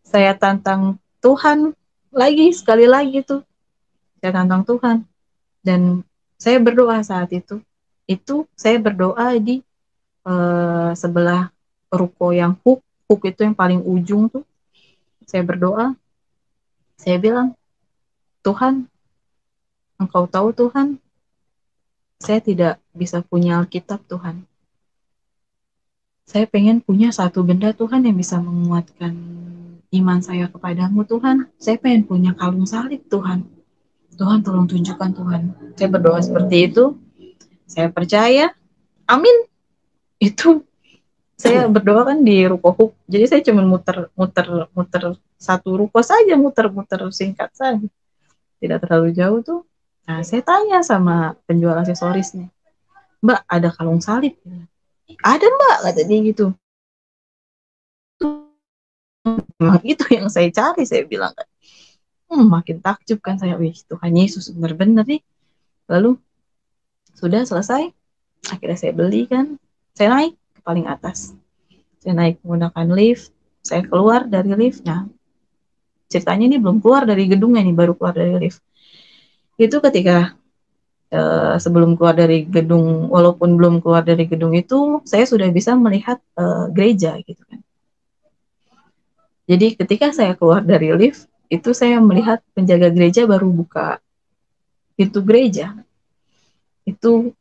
saya tantang Tuhan lagi, sekali lagi tuh saya tantang Tuhan, dan saya berdoa saat itu saya berdoa di sebelah ruko yang hook itu yang paling ujung tuh. Saya berdoa, saya bilang, Tuhan, Engkau tahu Tuhan, saya tidak bisa punya Alkitab Tuhan. Saya pengen punya satu benda Tuhan yang bisa menguatkan iman saya kepadamu Tuhan. Saya pengen punya kalung salib Tuhan. Tuhan tolong tunjukkan Tuhan. Saya berdoa seperti itu. Saya percaya. Amin. Itu saya berdoa kan di ruko hook. Jadi saya cuma muter satu ruko saja, muter singkat saja. Tidak terlalu jauh tuh. Nah, saya tanya sama penjual aksesorisnya, Mbak, ada kalung salib? Ada Mbak, kata dia gitu. Memang itu yang saya cari, saya bilang kan. Makin takjub kan saya, wih Tuhan Yesus benar-benar nih. Lalu sudah selesai, akhirnya saya beli kan, saya naik ke paling atas, saya naik menggunakan lift, saya keluar dari liftnya. Ceritanya ini belum keluar dari gedungnya nih, baru keluar dari lift. Itu ketika sebelum keluar dari gedung, walaupun belum keluar dari gedung itu, saya sudah bisa melihat gereja gitu kan. Jadi ketika saya keluar dari lift, itu saya melihat penjaga gereja baru buka pintu gereja. Itu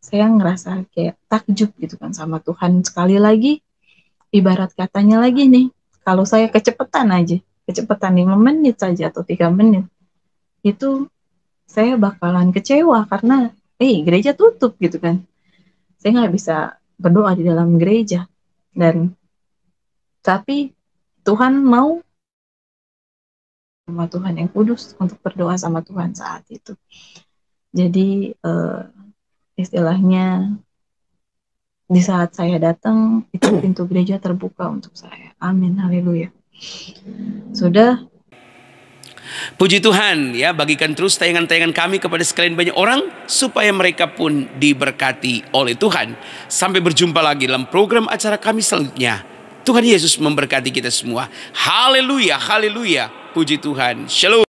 saya ngerasa kayak takjub gitu kan sama Tuhan. Sekali lagi, ibarat katanya lagi nih, kalau saya kecepatan 5 menit saja atau 3 menit, itu saya bakalan kecewa karena gereja tutup gitu kan. Saya nggak bisa berdoa di dalam gereja. Tapi Tuhan mau sama Tuhan yang kudus untuk berdoa sama Tuhan saat itu. Jadi istilahnya di saat saya datang itu pintu gereja terbuka untuk saya. Amin, haleluya. Sudah. Puji Tuhan ya, bagikan terus tayangan-tayangan kami kepada sekalian banyak orang supaya mereka pun diberkati oleh Tuhan. Sampai berjumpa lagi dalam program acara kami selanjutnya. Tuhan Yesus memberkati kita semua. Haleluya, haleluya. Puji Tuhan. Shalom.